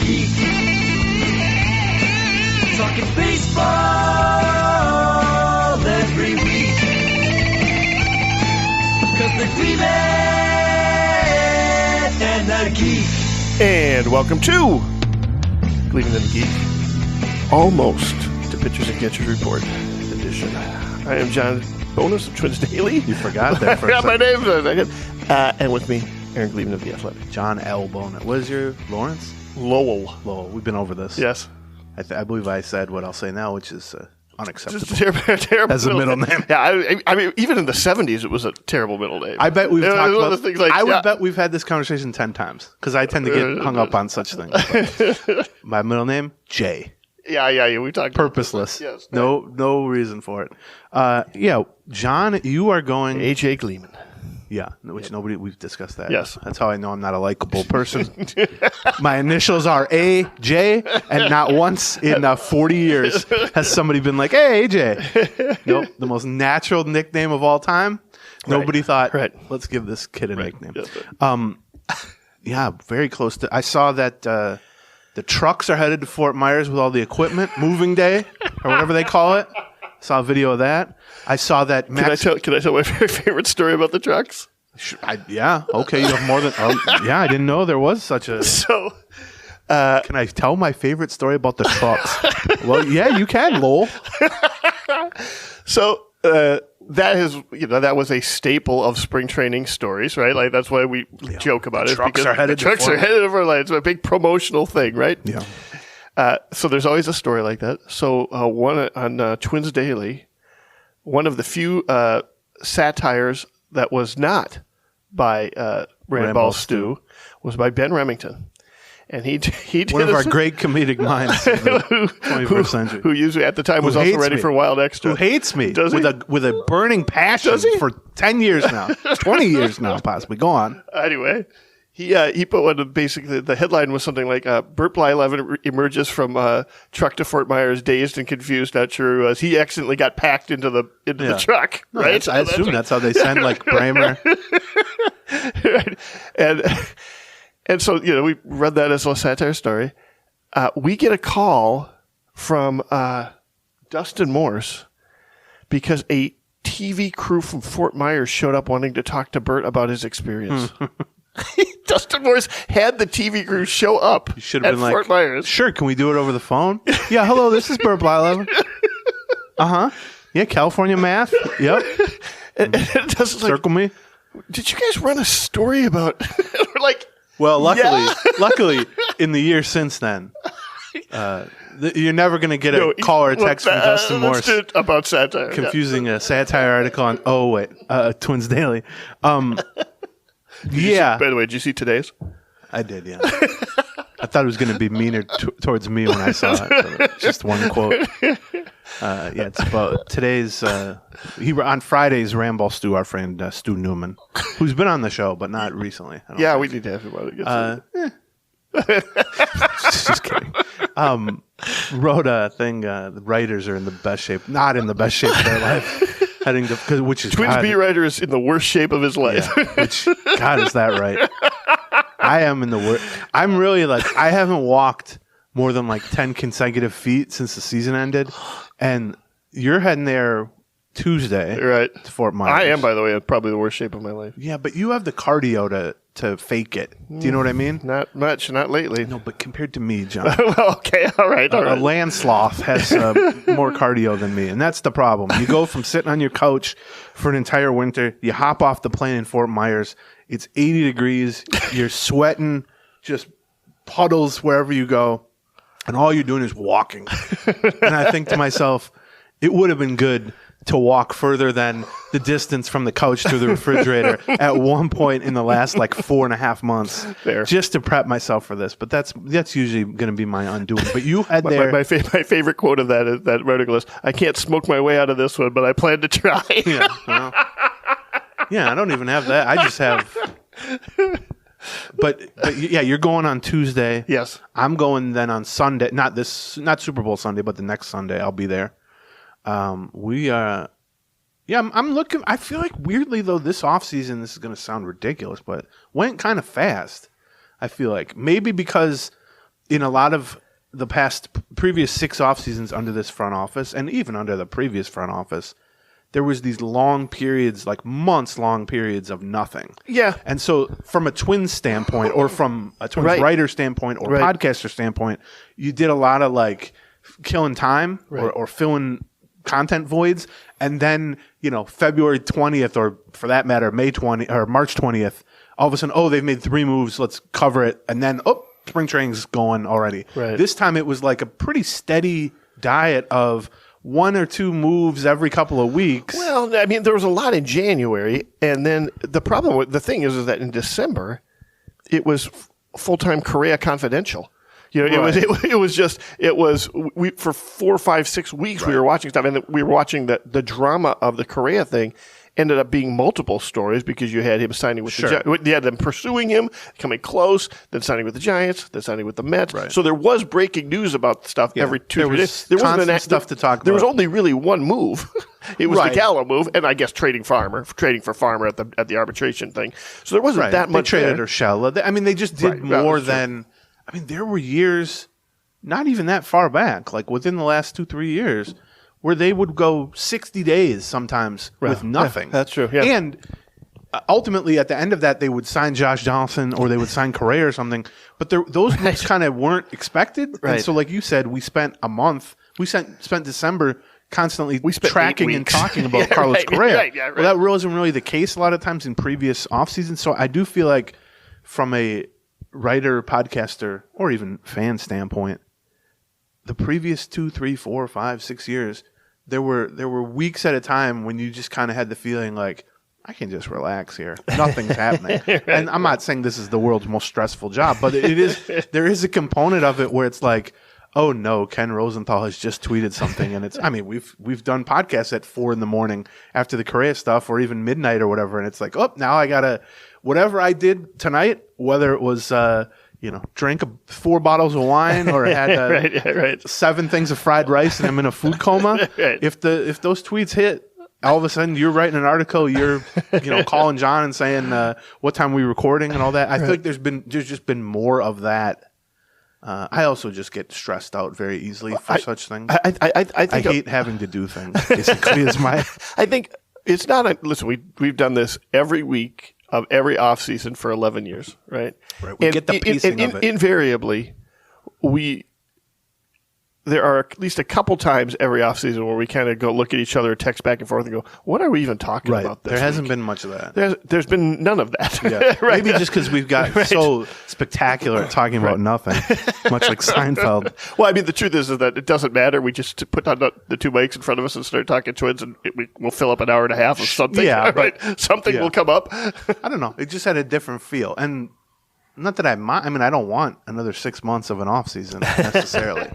Geek. Talking baseball every week. Cause they're Gleeman and the Geek. And welcome to Gleeman and the Geek. Almost to Pitchers and Catchers Report edition. I am John Bonus of Twins Daily. You forgot that for a second. My name for a second. And with me, Aaron Gleeman of The Athletic. John L. Bonus. What is your Lawrence? Lowell. We've been over this. Yes. I believe I said what I'll say now, which is unacceptable. Just terrible as a middle name. Yeah, I mean, even in the 70s, it was a terrible middle name. I bet we've talked about the things like, I would bet we've had this conversation 10 times because I tend to get hung up on such things. My middle name, Jay. Yeah. We talked purposeless. Yes. No reason for it. John, you are going AJ Gleeman. Yeah, which we've discussed that. Yes. That's how I know I'm not a likable person. My initials are AJ, and not once in 40 years has somebody been like, hey, AJ. Nope, the most natural nickname of all time. Nobody thought, let's give this kid a nickname. Yes, yeah, very close to. I saw that the trucks are headed to Fort Myers with all the equipment, moving day, or whatever they call it. Saw a video of that. I saw that. Can I tell my very favorite story about the trucks? Yeah. Okay. You have more than. Yeah. I didn't know there was such a. So, can I tell my favorite story about the trucks? Well, yeah, you can, Lowell. So that was a staple of spring training stories, right? like that's why we joke about it. Trucks are headed. The trucks are headed over land. It's a big promotional thing, right? Yeah. So there's always a story like that. So one on Twins Daily, one of the few satires that was not by Ramball Stew was by Ben Remington. And he did one of our great comedic minds of the 21st century. Who usually at the time was also ready for Wild Extra. Who hates me Does he? with a burning passion for 10 years now. 20 years now, possibly. Go on. Anyway. He put one of basically the headline was something like Burt Blyleven emerges from truck to Fort Myers dazed and confused, not sure who he was. He accidentally got packed into the truck, no, right? I assume that's how they send like Bramer. Right. And so we read that as a satire story. We get a call from Dustin Morse because a TV crew from Fort Myers showed up wanting to talk to Burt about his experience. Dustin Morse had the TV crew show up at Fort Myers. Sure, can we do it over the phone? Yeah, hello, this is Burt Blyleven. Yeah, California math. Yep. And Circle me. Did you guys run a story about we're like? Well, luckily, in the year since then, you're never going to get a call or a text from Dustin Morse about satire. Confusing a satire article on Twins Daily. By the way, did you see today's? I did, yeah. I thought it was going to be meaner towards me when I saw it. So just one quote. It's about today's. On Fridays, Ramball Stew, our friend Stu Newman, who's been on the show but not recently. We need to have him on it. Just kidding. Wrote a thing. The writers are in the best shape, not in the best shape of their life. Which is Twins beat writer is in the worst shape of his life. Yeah, which God, is that right? I am in the worst. I'm really I haven't walked more than 10 consecutive feet since the season ended, and you're heading there Tuesday, right? To Fort Myers. I am, by the way, probably the worst shape of my life. Yeah, but you have the cardio to fake it. Do you know what I mean? Not much, not lately. No, but compared to me, John. Well, okay, all right. A land sloth has more cardio than me, and that's the problem. You go from sitting on your couch for an entire winter, you hop off the plane in Fort Myers, it's 80 degrees, you're sweating, just puddles wherever you go, and all you're doing is walking. And I think to myself, it would have been good to walk further than the distance from the couch to the refrigerator at one point in the last 4.5 months, just to prep myself for this. But that's usually going to be my undoing. But you had my favorite quote of that article is, "I can't smoke my way out of this one, but I plan to try." Yeah, I don't even have that. I just have. But yeah, you're going on Tuesday. Yes, I'm going then on Sunday. Not Super Bowl Sunday, but the next Sunday I'll be there. I'm looking. I feel like weirdly though, this offseason, this is going to sound ridiculous, but went kind of fast. I feel like maybe because in a lot of the previous 6 off seasons under this front office, and even under the previous front office, there was these long periods, like months-long periods of nothing. Yeah. And so from a Twins standpoint, or from a Twins writer standpoint, or podcaster standpoint, you did a lot of like killing time or filling content voids. And then, February 20th, or for that matter, March 20th, all of a sudden, they've made 3 moves, let's cover it. And then, spring training's going already. Right. This time it was like a pretty steady diet of 1 or 2 moves every couple of weeks. Well, I mean, there was a lot in January, and then the thing is that in December, it was full-time Korea Confidential. It was for 4, 5, 6 weeks we were watching stuff, and we were watching the drama of the Korea thing. Ended up being multiple stories because you had him signing with the Giants. You had them pursuing him, coming close, then signing with the Giants, then signing with the Mets. Right. So there was breaking news about stuff every 2 days. There wasn't stuff to talk about. There was only really one move. It was the Gallo move, and I guess trading for Farmer at the arbitration thing. So there wasn't that much. They traded Urshela. I mean, they just did more than. I mean, there were years, not even that far back, like within the last 2-3 years, where they would go 60 days sometimes with nothing. Yeah, that's true. Yeah. And ultimately, at the end of that, they would sign Josh Donaldson or they would sign Correa or something. But those moves kind of weren't expected. Right. And so, like you said, we spent a month. We spent December constantly tracking and talking about Carlos Correa. Well, that wasn't really the case a lot of times in previous offseasons. So I do feel like from a writer, podcaster, or even fan standpoint, the previous 2, 3, 4, 5, 6 years, there were weeks at a time when you just kind of had the feeling like, I can just relax here. Nothing's happening. And I'm not saying this is the world's most stressful job, but there is a component of it where it's like, oh no, Ken Rosenthal has just tweeted something, and we've done podcasts at 4 a.m. after the Korea stuff, or even midnight or whatever, and it's like, now I gotta, whatever I did tonight, whether it was drank 4 bottles of wine or had 7 things of fried rice and I'm in a food coma. If those tweets hit, all of a sudden you're writing an article, you're calling John and saying what time are we recording and all that. I feel like there's just been more of that. I also just get stressed out very easily for such things. I hate having to do things. Basically, is my. I think it's not. Listen, we've done this every week of every offseason for 11 years, right? Right. We get the pacing of it. Invariably, there are at least a couple times every offseason where we kind of go look at each other, text back and forth, and go, what are we even talking about this There hasn't week? been much of that. There's been none of that. Yeah. Maybe just because we've got so spectacular at talking about nothing, much like Seinfeld. Well, I mean, the truth is that it doesn't matter. We just put on the 2 mics in front of us and start talking Twins, and we'll fill up an hour and a half of something. Yeah, right? Something will come up. I don't know. It just had a different feel. And not that I don't want another 6 months of an off season necessarily.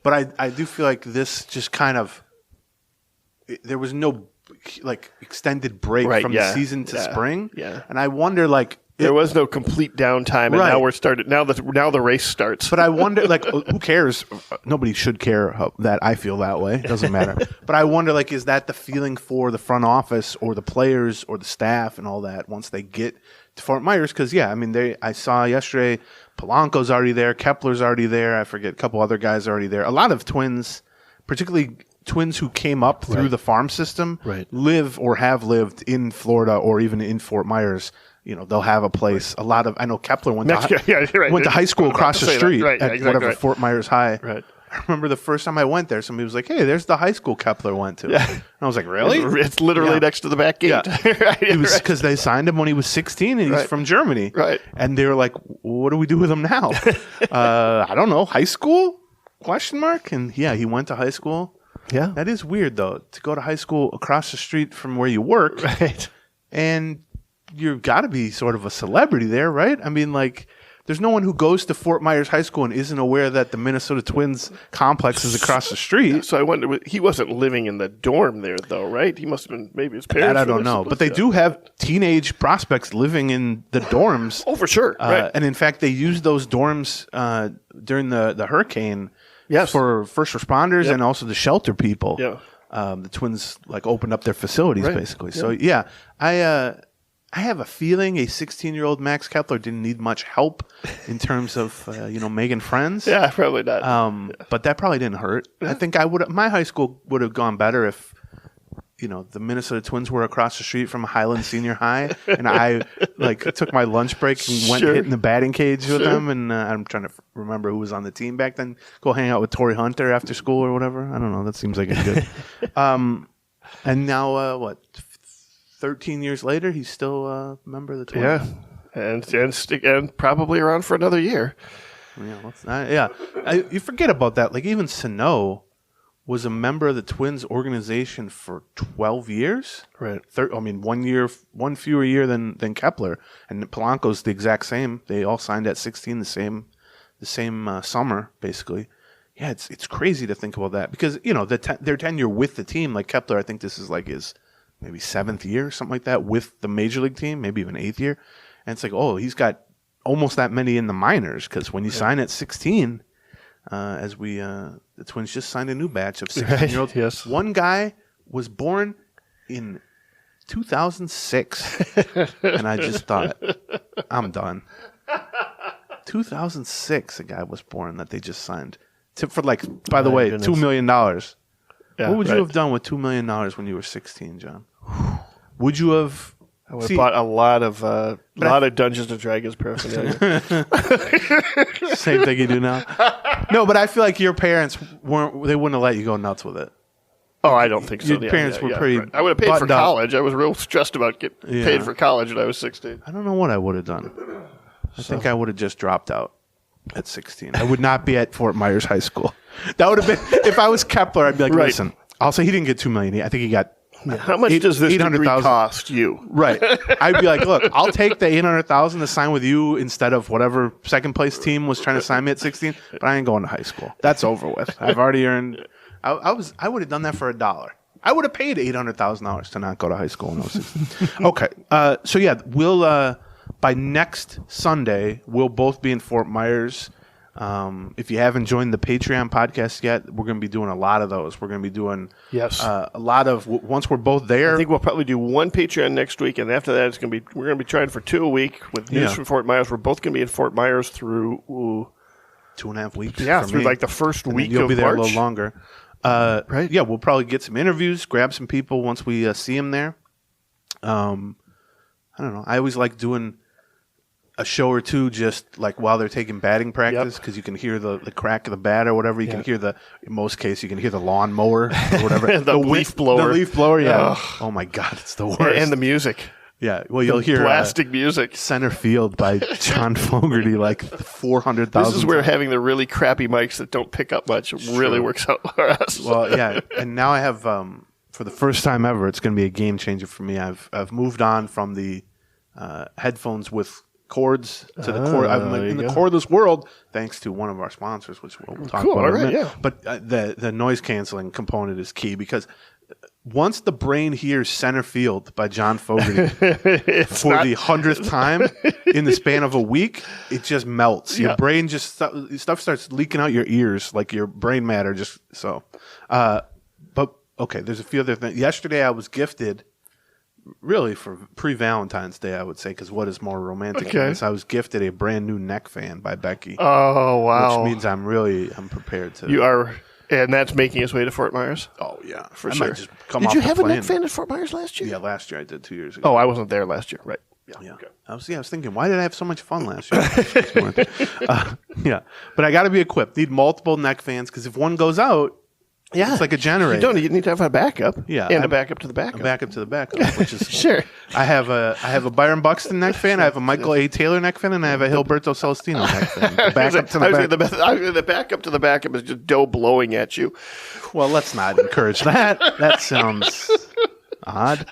But I do feel like this just kind of there was no like extended break from the season to spring. Yeah. And I wonder there was no complete downtime, and now we're started. Now the race starts. But I wonder, who cares? Nobody should care that I feel that way. It doesn't matter. But I wonder, is that the feeling for the front office or the players or the staff and all that once they get to Fort Myers? Because I saw yesterday Polanco's already there, Kepler's already there. I forget a couple other guys already there. A lot of Twins, particularly Twins who came up through the farm system, live or have lived in Florida or even in Fort Myers. They'll have a place. A lot of I know Kepler went to high school across the street at Fort Myers High. Right. I remember the first time I went there, somebody was like, "Hey, there's the high school Kepler went to." Yeah. And I was like, "Really?" It's literally next to the back gate. Yeah. It was because they signed him when he was 16 and he's from Germany. Right. And they were like, "What do we do with him now?" I don't know. High school? ? And he went to high school. Yeah. That is weird though, to go to high school across the street from where you work. Right. And you've got to be sort of a celebrity there, right? I mean, there's no one who goes to Fort Myers High School and isn't aware that the Minnesota Twins complex is across the street. So I wonder, he wasn't living in the dorm there, though, right? He must have been, maybe his parents. That I don't know. But they do have teenage prospects living in the dorms. Oh, for sure. Right. And in fact, they used those dorms during the hurricane for first responders and also the shelter people. Yeah. The Twins opened up their facilities basically. Yeah. So I have a feeling a 16-year-old Max Kepler didn't need much help in terms of making friends. Yeah, probably not. But that probably didn't hurt. I think my high school would have gone better if the Minnesota Twins were across the street from Highland Senior High, and I took my lunch break and went hit in the batting cage with them. And I'm trying to remember who was on the team back then. Go hang out with Torrey Hunter after school or whatever. I don't know. That seems like a good. And now 13 years later, he's still a member of the Twins. Yeah, and probably around for another year. Yeah, you forget about that. Like even Sano was a member of the Twins organization for 12 years. Right. 1 fewer year than Kepler, and Polanco's the exact same. They all signed at 16, the same summer basically. Yeah, it's crazy to think about that because their tenure with the team, like Kepler, I think this is like his maybe 7th year, something like that, with the major league team, maybe even 8th year, and it's like he's got almost that many in the minors because when you sign at 16. The Twins just signed a new batch of 16-year-olds. Yes. One guy was born in 2006, and I just thought, I'm done. 2006, a guy was born that they just signed. For by the way, $2 million. Yeah, what would you have done with $2 million when you were 16, John? Would you have... I would have bought a lot of Dungeons and Dragons paraphernalia. Same thing you do now. No, but I feel like your parents wouldn't have let you go nuts with it. Oh, I don't think so. Your parents were pretty. Right. I would have paid for college. I was real stressed about getting paid for college when I was 16. I don't know what I would have done. I think I would have just dropped out at 16. I would not be at Fort Myers High School. That would have been if I was Kepler. I'd be like, listen. I'll say he didn't get $2 million. I think he got. How much does this degree cost you? Right. I'd be like, look, I'll take the $800,000 to sign with you instead of whatever second place team was trying to sign me at 16. But I ain't going to high school. That's over with. I've already earned. I would have done that for $1. I would have paid $800,000 to not go to high school when I was 16. Okay. So yeah, we'll by next Sunday we'll both be in Fort Myers. If you haven't joined the Patreon podcast yet, we're going to be doing a lot of those. We're going to be doing a lot of once we're both there. I think we'll probably do one Patreon next week, and after that, we're going to be trying for 2 a week with news from Fort Myers. We're both going to be in Fort Myers through 2.5 weeks. Yeah, for through me. like the first week of March. You'll be there a little longer. Right? Yeah, we'll probably get some interviews, grab some people once we see them there. I don't know. I always like doing a show or two just like while they're taking batting practice because you can hear the crack of the bat or whatever. You can hear in most cases, you can hear the lawn mower or whatever. the leaf blower. The leaf blower, yeah. Oh my God, it's the worst. And the music. Yeah, well, you'll hear blasting music. Center Field by John Fogerty like 400,000 This is where having the really crappy mics that don't pick up much really works out for us. Well, yeah, and now I have, for the first time ever, it's going to be a game changer for me. I've moved on from the headphones with cords to the cord. I'm in the cordless world, thanks to one of our sponsors, which we'll talk about in a minute. Yeah. But the noise canceling component is key because once the brain hears Center Field by John Fogerty for the 100th time in the span of a week, it just melts. Your brain just stuff starts leaking out your ears, like your brain matter. Just so. But okay, there's a few other things. Yesterday, I was gifted. Really, for pre-Valentine's Day, I would say, because what is more romantic than this? I was gifted a brand new neck fan by Becky. Oh, wow. Which means I'm prepared to. You are, and that's making its way to Fort Myers? Oh, yeah, for sure. Might just come did off you the have plane. a neck fan at Fort Myers last year? Yeah, last year I did 2 years ago. Oh, I wasn't there last year, right. Yeah. Okay. I was thinking, why did I have so much fun last year? Yeah, but I got to be equipped. Need multiple neck fans because if one goes out, it's like a generator. You need to have a backup. Yeah, and a backup to the backup. A backup to the backup, which is sure. I have a Byron Buxton neck fan. I have a Michael A. Taylor neck fan, and I have a Gilberto Celestino neck fan. The backup to the backup. The backup to the backup is just dough blowing at you. Well, let's not encourage that. That sounds odd.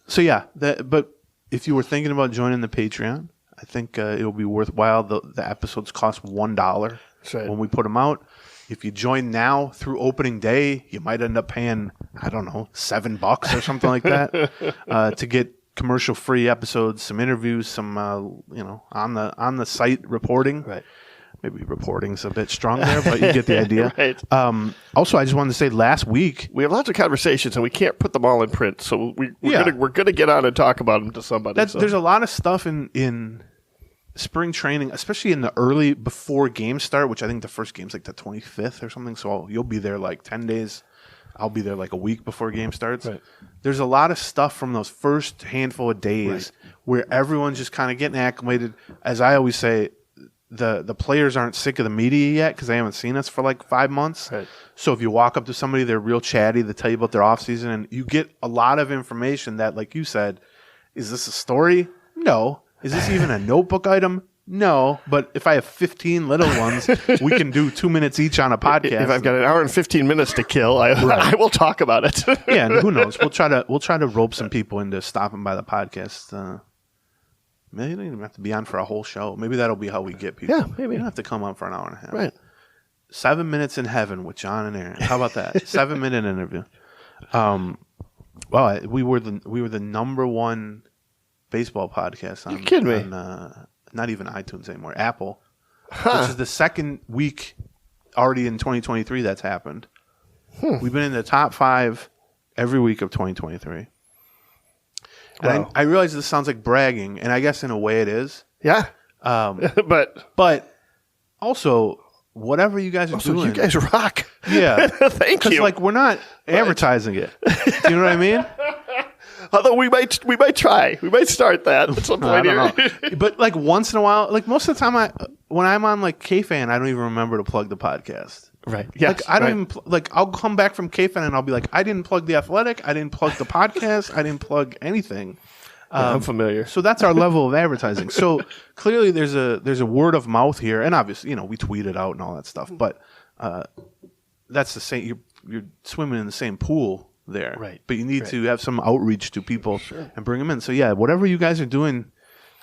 So yeah, but if you were thinking about joining the Patreon, I think it'll be worthwhile. The episodes cost $1 when we put them out. If you join now through opening day, you might end up paying, I don't know, $7 or something like that to get commercial-free episodes, some interviews, some on the site reporting. Right. maybe reporting's a bit strong there, but you get the idea. Right. Also, I just wanted to say last week, We have lots of conversations, and we can't put them all in print. So we're gonna get on and talk about them to somebody. there's a lot of stuff in spring training, especially in the early before games start, which I think the first game's like the 25th or something. So you'll be there like 10 days. I'll be there like a week before game starts. Right. There's a lot of stuff from those first handful of days where everyone's just kind of getting acclimated. As I always say, the players aren't sick of the media yet because they haven't seen us for like 5 months. Right. So if you walk up to somebody, they're real chatty. They tell you about their offseason, and you get a lot of information that, like you said, is this a story? No. Is this even a notebook item? No. But if I have 15 little ones, we can do 2 minutes each on a podcast. If I've got an hour and 15 minutes to kill, I will talk about it. Yeah, and who knows? We'll try to rope some people into stopping by the podcast. Maybe you don't even have to be on for a whole show. Maybe that'll be how we get people. Yeah, maybe. You don't have to come on for an hour and a half. Right. 7 minutes in heaven with John and Aaron. How about that? 7-minute interview. Well, we were the number one baseball podcast on. You're kidding me. On, not even iTunes anymore. Apple, which is the second week already in 2023 that's happened. We've been in the top 5 every week of 2023. And Wow. I realize this sounds like bragging, and I guess in a way it is. Yeah. But Also, whatever you guys are doing, you guys rock. yeah, Thank because you. like we're not advertising it. Do you know what I mean? Although we might try. We might start that at some I point don't here. know. But like once in a while, like most of the time, when I'm on like KFan, I don't even remember to plug the podcast. Right. Yes. Like I don't even like. I'll come back from KFan and I'll be like, I didn't plug the Athletic. I didn't plug the podcast. I didn't plug anything. I'm familiar. So that's our level of advertising. So clearly, there's a word of mouth here, and obviously, we tweet it out and all that stuff. But that's the same. You're swimming in the same pool there, Right. But you need to have some outreach to people and bring them in. So yeah, whatever you guys are doing,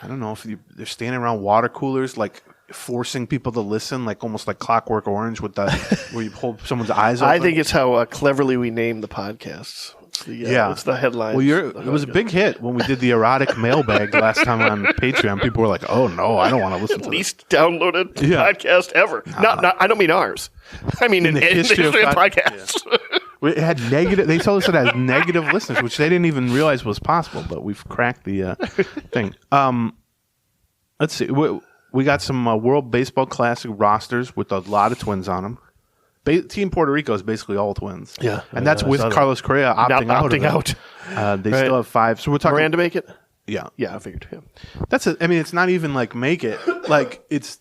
I don't know if they're standing around water coolers, like forcing people to listen, like almost like Clockwork Orange with the where you hold someone's eyes open. I think it's how cleverly we name the podcasts. It's the headline. Well, it was a big hit when we did the erotic mailbag last time on Patreon. People were like, "Oh no, I don't want to listen to this." Least downloaded podcast ever. Not, I don't mean ours. I mean in the history of podcasts. Yeah. It had negative. They told us it had negative listeners, which they didn't even realize was possible. But we've cracked the thing. Let's see. We got some World Baseball Classic rosters with a lot of Twins on them. Team Puerto Rico is basically all Twins. Yeah, and that's with Carlos Correa opting out. They Right. still have 5. So we're talking Miranda make it? Yeah, Yeah, I figured. Yeah. that's it. I mean, it's not even like make it. Like it's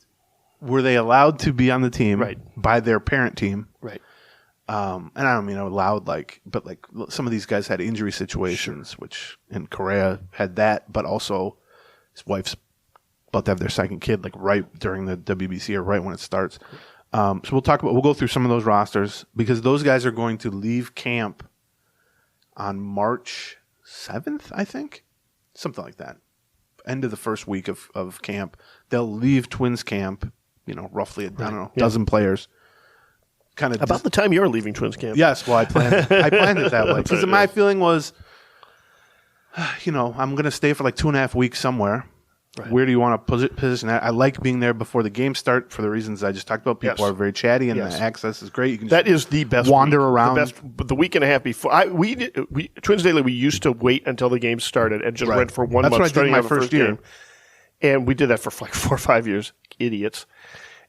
were they allowed to be on the team Right. by their parent team? Right. And I don't mean allowed, but some of these guys had injury situations, and Correa had that, but also his wife's about to have their second kid, like right during the WBC or right when it starts. So we'll go through some of those rosters because those guys are going to leave camp on March 7th, I think, something like that. End of the first week of camp, they'll leave Twins camp. Roughly dozen players. Kind of About the time you're leaving Twins camp. Yes, well, I planned it that way because my feeling was, I'm going to stay for like 2.5 weeks somewhere. Right. Where do you want to position that? I like being there before the game start for the reasons I just talked about. People are very chatty, and the access is great. You can that is the best. Wander around. The week and a half before. Twins Daily, we used to wait until the game started and just went for 1 month. That's what I did my first year. Game. And we did that for like 4 or 5 years. Idiots.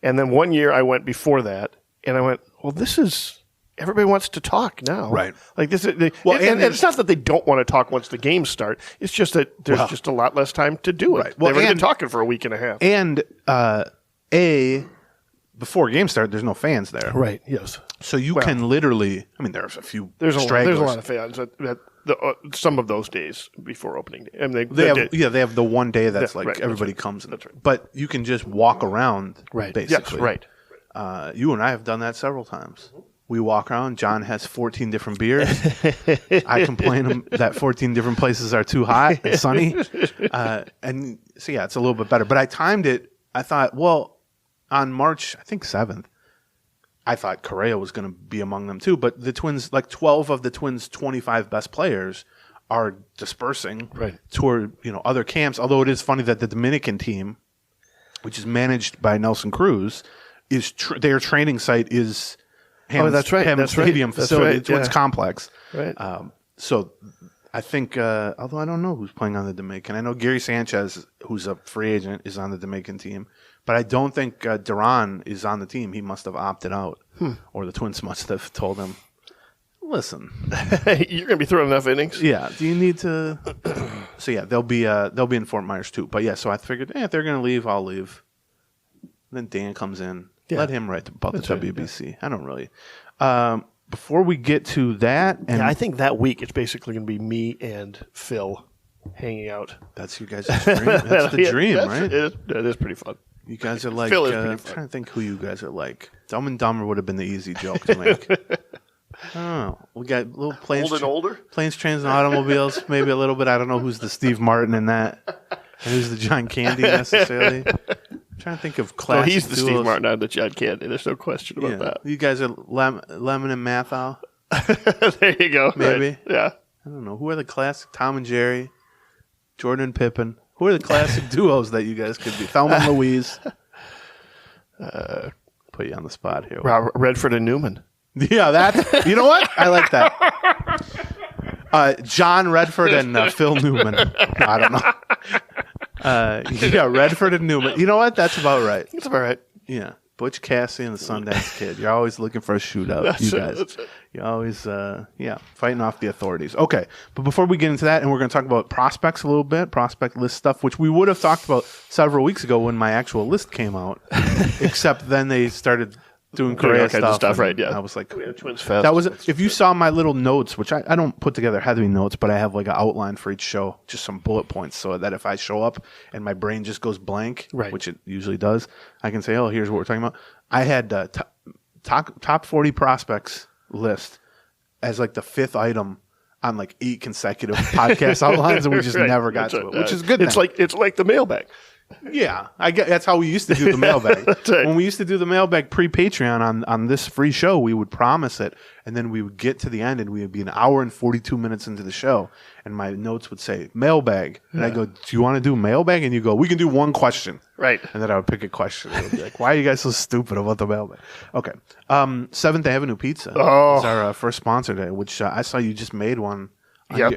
And then 1 year I went before that, and I went, well, this is... Everybody wants to talk now. Right. Like this is, and it's not that they don't want to talk once the games start. It's just that there's just a lot less time to do it. Right. Well, they've already been talking for a week and a half. And before game start, there's no fans there. Right. Yes. So you can literally. I mean, there's a few. There's a lot of fans at some of those days before opening day. And they have the one day that's everybody comes. That's right. But you can just walk around. Right. Basically. Yes, right. You and I have done that several times. We walk around. John has 14 different beers. I complain that 14 different places are too hot and sunny. And so, it's a little bit better. But I timed it. I thought, well, on March, I think 7th, I thought Correa was going to be among them too. But the Twins, like 12 of the Twins' 25 best players are dispersing toward other camps. Although it is funny that the Dominican team which is managed by Nelson Cruz, is their training site is that's right. Hammond That's Stadium right. That's facility. right. It's complex. Right. So I think, although I don't know who's playing on the Dominican. I know Gary Sanchez, who's a free agent, is on the Dominican team. But I don't think Duran is on the team. He must have opted out. Or the Twins must have told him, listen. You're going to be throwing enough innings? Yeah. Do you need to? So, yeah, they'll be in Fort Myers, too. But, yeah, so I figured, if they're going to leave, I'll leave. Then Dan comes in. Yeah. Let him write about the WBC. Yeah. I don't really. Before we get to that. And I think that week it's basically going to be me and Phil hanging out. That's you guys' dream. That's the dream, right? It is pretty fun. You guys are like, Phil is I'm trying to think who you guys are like. Dumb and Dumber would have been the easy joke to make. Oh, we got little planes, older? Planes, trains, and automobiles. Maybe a little bit. I don't know who's the Steve Martin in that. And who's the John Candy necessarily. I'm trying to think of classic he's the duos. Steve Martin. I'm the John Candy. There's no question about that. You guys are Lemon and Mathau. There you go. Maybe. Right. Yeah. I don't know. Who are the classic Tom and Jerry, Jordan and Pippen? Who are the classic duos that you guys could be? Thelma and Louise. Put you on the spot here. Redford and Newman. Yeah, that's. You know what? I like that. John Redford and Phil Newman. I don't know. Yeah, Redford and Newman. You know what? That's about right. That's about right. Yeah. Butch Cassidy and the Sundance Kid. You're always looking for a shootout, you guys. That's it. You're always, fighting off the authorities. Okay, but before we get into that, and we're going to talk about prospects a little bit, prospect list stuff, which we would have talked about several weeks ago when my actual list came out, except then they started doing Korea stuff. Right, yeah. I was like, We had Twins Fest. that was if you saw my little notes, which I don't put together heavy notes, but I have like an outline for each show, just some bullet points, so that if I show up and my brain just goes blank, Right. which it usually does, I can say, oh, here's what we're talking about. I had top 40 prospects list as like the fifth item on like 8 consecutive podcast outlines, and we just Right. never got That's to it, right. which is good. It's like the mailbag. Yeah, I get that's how we used to do the mailbag. Right. When we used to do the mailbag pre-Patreon on this free show, we would promise it, and then we would get to the end, and we would be an hour and 42 minutes into the show, and my notes would say mailbag, and I go, "Do you want to do mailbag?" And you go, "We can do one question." Right. And then I would pick a question. It would be like, "Why are you guys so stupid about the mailbag?" Okay, 7th Avenue Pizza is our first sponsor today, which I saw you just made one. On your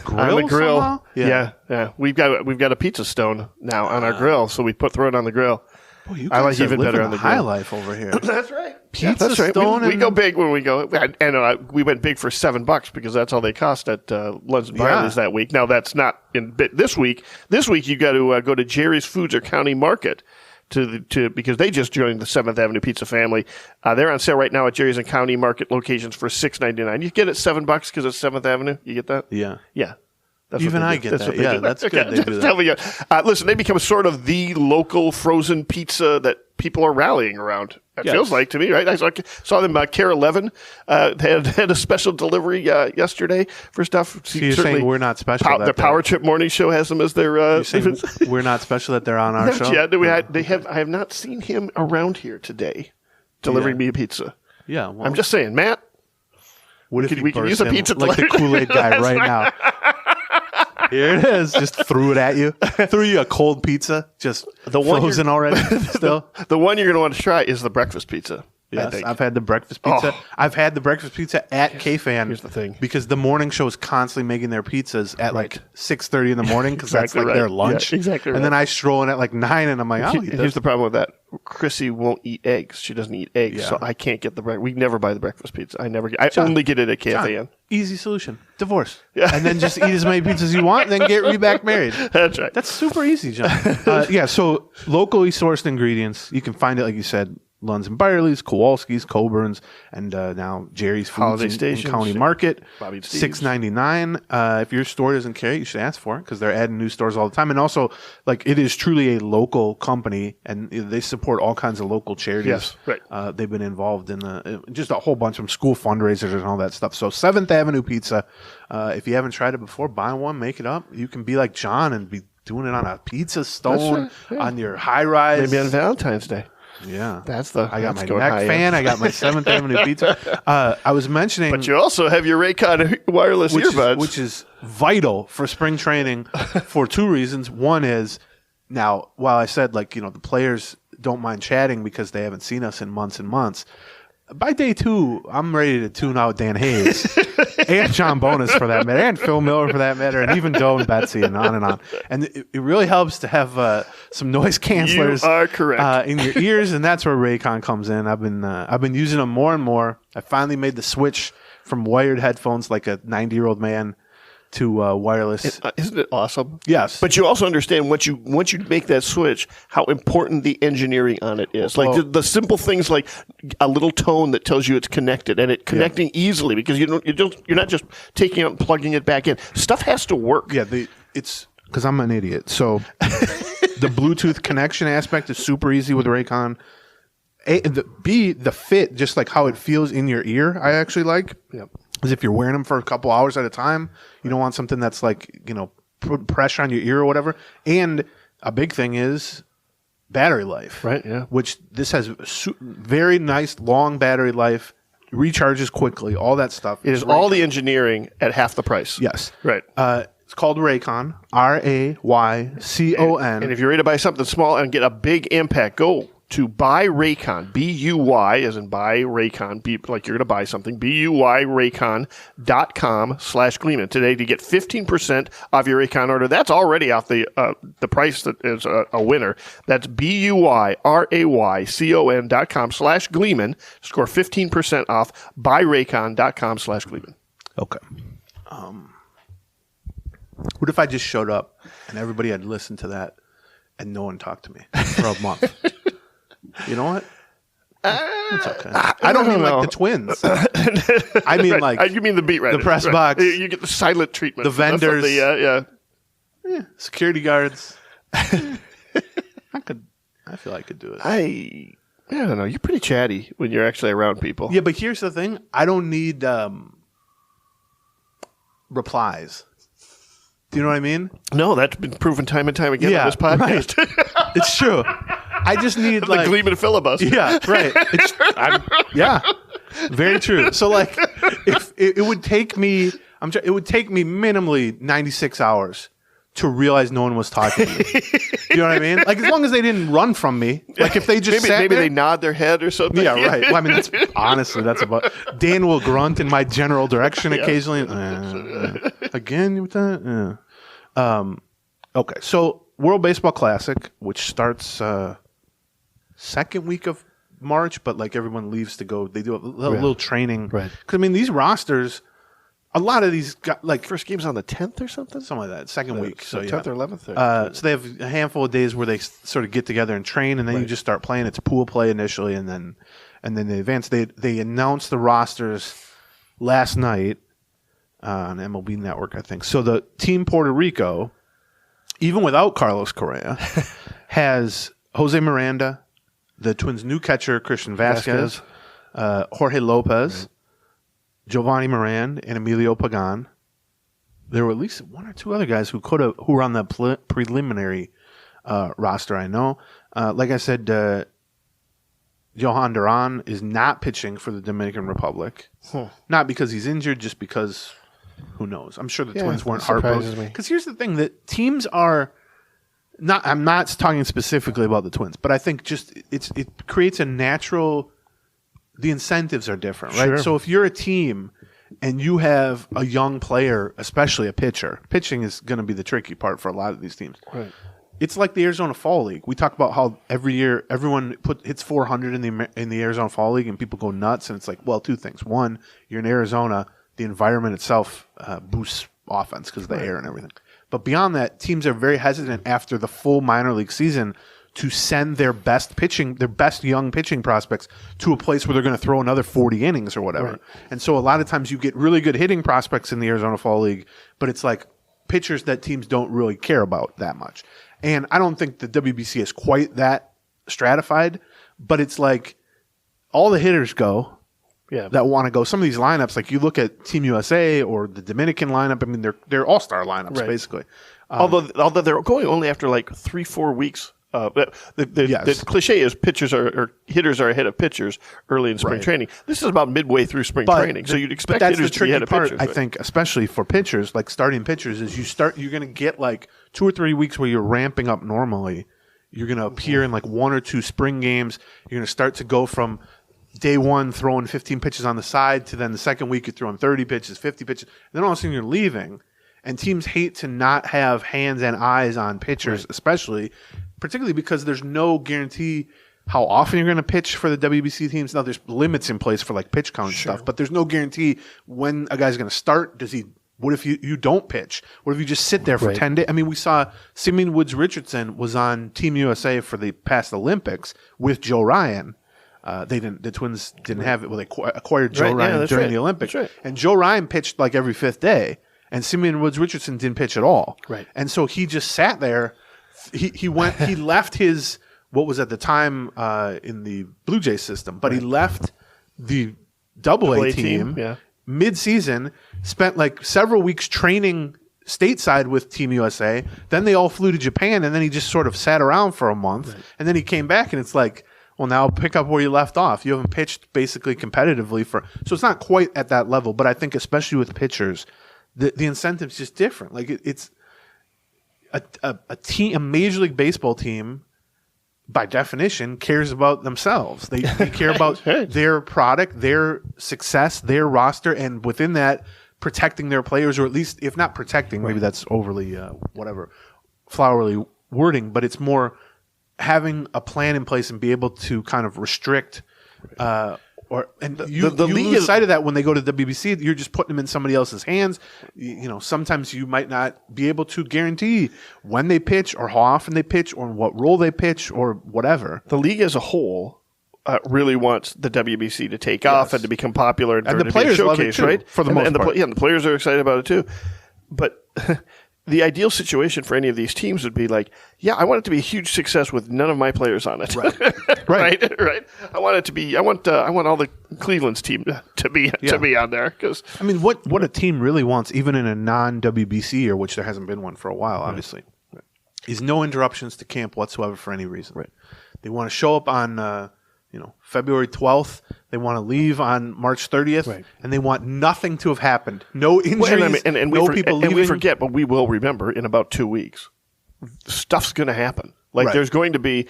grill on the grill. somehow? Yeah. We've got a pizza stone now on our grill, so we throw it on the grill. Boy, you I like guys are even better living on the high grill. life over here. That's right. Pizza that's right. stone We and- go big when we go. And we went big for $7 because that's all they cost at Lunds and Barley's that week. Now that's not in this week. This week you got to go to Jerry's Foods or County Market because they just joined the 7th Avenue Pizza family. They're on sale right now at Jerry's and County Market locations for $6.99. You get it $7 because it's 7th Avenue. You get that? Yeah. Yeah. That's Even what they I do. get That's that. what they Yeah, do. that's good they do that. Tell me, listen, they become sort of the local frozen pizza that people are rallying around. It Yes. feels like to me, right? I saw them Care 11 had a special delivery yesterday for stuff. So you're saying we're not special? The Power Trip Morning Show has them as their. You're saying we're not special that they're on our show? Yeah, I have not seen him around here today delivering me a pizza. Yeah, well, I'm just saying, Matt. What if we could use a pizza like the Kool-Aid guy right now? Here it is. Just threw it at you. Threw you a cold pizza, just frozen already. Still, the one you're going to want to try is the breakfast pizza. yes, I've had the breakfast pizza. Oh. I've had the breakfast pizza at K-Fan. Here's the thing. Because the morning show is constantly making their pizzas at like 6:30 in the morning because that's Exactly like their right. lunch. Yeah, exactly And right. then I stroll in at like 9 and I'm like, I'll eat Here's this. the problem with that. Chrissy won't eat eggs. She doesn't eat eggs, Yeah. so I can't get the breakfast. We never buy the breakfast pizza. I only get it at John, KFAN. easy solution. Divorce. Yeah. And then just eat as many pizzas as you want and then get back married. That's right. That's super easy, John. So locally sourced ingredients. You can find it, like you said, Lunds and Byerly's, Kowalski's, Coburn's, and now Jerry's Foods Holiday in Stations, County Market. Bobby and Steve's. $6.99. If your store doesn't carry it, you should ask for it because they're adding new stores all the time. And also, like, it is truly a local company, and they support all kinds of local charities. Yes, right. They've been involved in just a whole bunch of school fundraisers and all that stuff. So 7th Avenue Pizza. If you haven't tried it before, buy one, make it up. You can be like John and be doing it on a pizza stone, right, yeah. on your high rise. Maybe on Valentine's Day. Yeah, I got my going neck high fan. end. I got my 7th Avenue Pizza. I was mentioning, But you also have your Raycon wireless earbuds. which is vital for spring training for 2 reasons. One is Now, while I said, like, the players don't mind chatting because they haven't seen us in months and months, by day 2, I'm ready to tune out Dan Hayes and John Bonus for that matter, and Phil Miller for that matter, and even Doe and Betsy, and on and on. And it really helps to have some noise cancelers You are correct. in your ears, and that's where Raycon comes in. I've been using them more and more. I finally made the switch from wired headphones like a 90-year-old man to wireless. Isn't it awesome? Yes. But you also understand once you make that switch, how important the engineering on it is. Like Well- the simple things like a little tone that tells you it's connected and it connecting easily because you're not just taking it and plugging it back in. Stuff has to work. Yeah, it's because I'm an idiot. So the Bluetooth connection aspect is super easy with Raycon. The fit, just like how it feels in your ear, I actually like. Yep. Because if you're wearing them for a couple hours at a time, you don't want something that's like, put pressure on your ear or whatever. And a big thing is battery life. Right, yeah. Which this has very nice, long battery life, recharges quickly, all that stuff. It is all the engineering at half the price. Yes. Right. It's called Raycon, Raycon. And if you're ready to buy something small and get a big impact, go to Buy Raycon, B-U-Y, as in buy Raycon, like you're going to buy something, BUYRaycon.com/Gleeman today to get 15% off your Raycon order. That's already off the price that is a winner. That's BUYRaycon.com/Gleeman. Score 15% off BuyRaycon.com/Gleeman. Okay. What if I just showed up and everybody had listened to that and no one talked to me for a month? You know what? It's okay. I don't mean like the Twins. I mean like you mean the beat writers, the press box. You get the silent treatment. The vendors. Yeah. Security guards. I feel I could do it. I don't know. You're pretty chatty when you're actually around people. Yeah, but here's the thing. I don't need replies. Do you know what I mean? No, that's been proven time and time again on this podcast. Right. It's true. I just need The like Gleeman filibuster. Yeah, right. Very true. So like, if it would take me, it would take me minimally 96 hours to realize no one was talking to me. You know what I mean? Like as long as they didn't run from me. Like if they just maybe they nod their head or something. Yeah, right. Well, I mean, that's about. Dan will grunt in my general direction occasionally. Again with that. Okay, so World Baseball Classic, which starts second week of March, but like everyone leaves to go. They do a little training, right? Because I mean, these rosters, a lot of these got like first game's on the 10th or something like that. Second week, so 10th or 11th. So they have a handful of days where they sort of get together and train, and then you just start playing. It's pool play initially, and then they advance. They announced the rosters last night on MLB Network, I think. So the Team Puerto Rico, even without Carlos Correa, has Jose Miranda, the Twins' new catcher Christian Vasquez, Jorge Lopez, Giovanni Moran, and Emilio Pagan. There were at least one or two other guys who were on the preliminary roster. I know. Like I said, Johan Duran is not pitching for the Dominican Republic. Not because he's injured, just because who knows? I'm sure the Twins weren't heartbroken. Because here's the thing: that teams are not. I'm not talking specifically about the Twins, but I think just it creates a natural. The incentives are different, right? Sure. So if you're a team and you have a young player, especially a pitcher, pitching is going to be the tricky part for a lot of these teams. Right. It's like the Arizona Fall League. We talk about how every year everyone hits 400 in the Arizona Fall League, and people go nuts. And it's like, well, two things: one, you're in Arizona, the environment itself boosts offense because of the air and everything. But beyond that, teams are very hesitant after the full minor league season to send their best young pitching prospects to a place where they're going to throw another 40 innings or whatever. Right. And so a lot of times you get really good hitting prospects in the Arizona Fall League, but it's like pitchers that teams don't really care about that much. And I don't think the WBC is quite that stratified, but it's like all the hitters go that want to go. Some of these lineups, like you look at Team USA or the Dominican lineup, I mean, they're all-star lineups, basically. Although they're going only after like 3-4 weeks But the cliche is hitters are ahead of pitchers early in spring training. This is about midway through spring training, so you'd expect hitters to be ahead of pitchers. I think, especially for pitchers, like starting pitchers, is you're going to get like 2 or 3 weeks where you're ramping up normally. You're going to appear in like 1 or 2 spring games. You're going to start to go from day one throwing 15 pitches on the side to then the second week you're throwing 30 pitches, 50 pitches. And then all of a sudden you're leaving. And teams hate to not have hands and eyes on pitchers, particularly because there's no guarantee how often you're going to pitch for the WBC teams. Now, there's limits in place for like pitch count and stuff, but there's no guarantee when a guy's going to start. What if you don't pitch? What if you just sit there for 10 days? I mean, we saw Simeon Woods Richardson was on Team USA for the past Olympics with Joe Ryan. The Twins didn't have it. Well, they acquired Joe Ryan during the Olympics. And Joe Ryan pitched like every 5th day. And Simeon Woods Richardson didn't pitch at all. Right. And so he just sat there. He left his, what was at the time in the Blue Jays system, but he left the Double-A team mid-season, spent like several weeks training stateside with Team USA. Then they all flew to Japan, and then he just sort of sat around for a month. Right. And then he came back, and it's like, well, now pick up where you left off. You haven't pitched basically competitively so it's not quite at that level, but I think especially with pitchers, the incentive's just different. Like it's a Major League Baseball team, by definition, cares about themselves. They care about their product, their success, their roster, and within that, protecting their players, or at least, if not protecting, maybe that's overly flowery wording, but it's more having a plan in place and be able to kind of restrict. You lose sight of that when they go to the WBC. You're just putting them in somebody else's hands. Sometimes you might not be able to guarantee when they pitch or how often they pitch or what role they pitch or whatever. The league as a whole really wants the WBC to take off and to become popular and the players love it too, right? For the most part. The players are excited about it too. But the ideal situation for any of these teams would be like, I want it to be a huge success with none of my players on it. Right. I want all the Cleveland's team to be on there, because I mean, what a team really wants, even in a non-WBC year, which there hasn't been one for a while, obviously, is no interruptions to camp whatsoever for any reason. Right. They want to show up on February 12th. They want to leave on March 30th, and they want nothing to have happened. No injuries, no people leaving. And we forget, but we will remember in about 2 weeks. Stuff's going to happen. There's going to be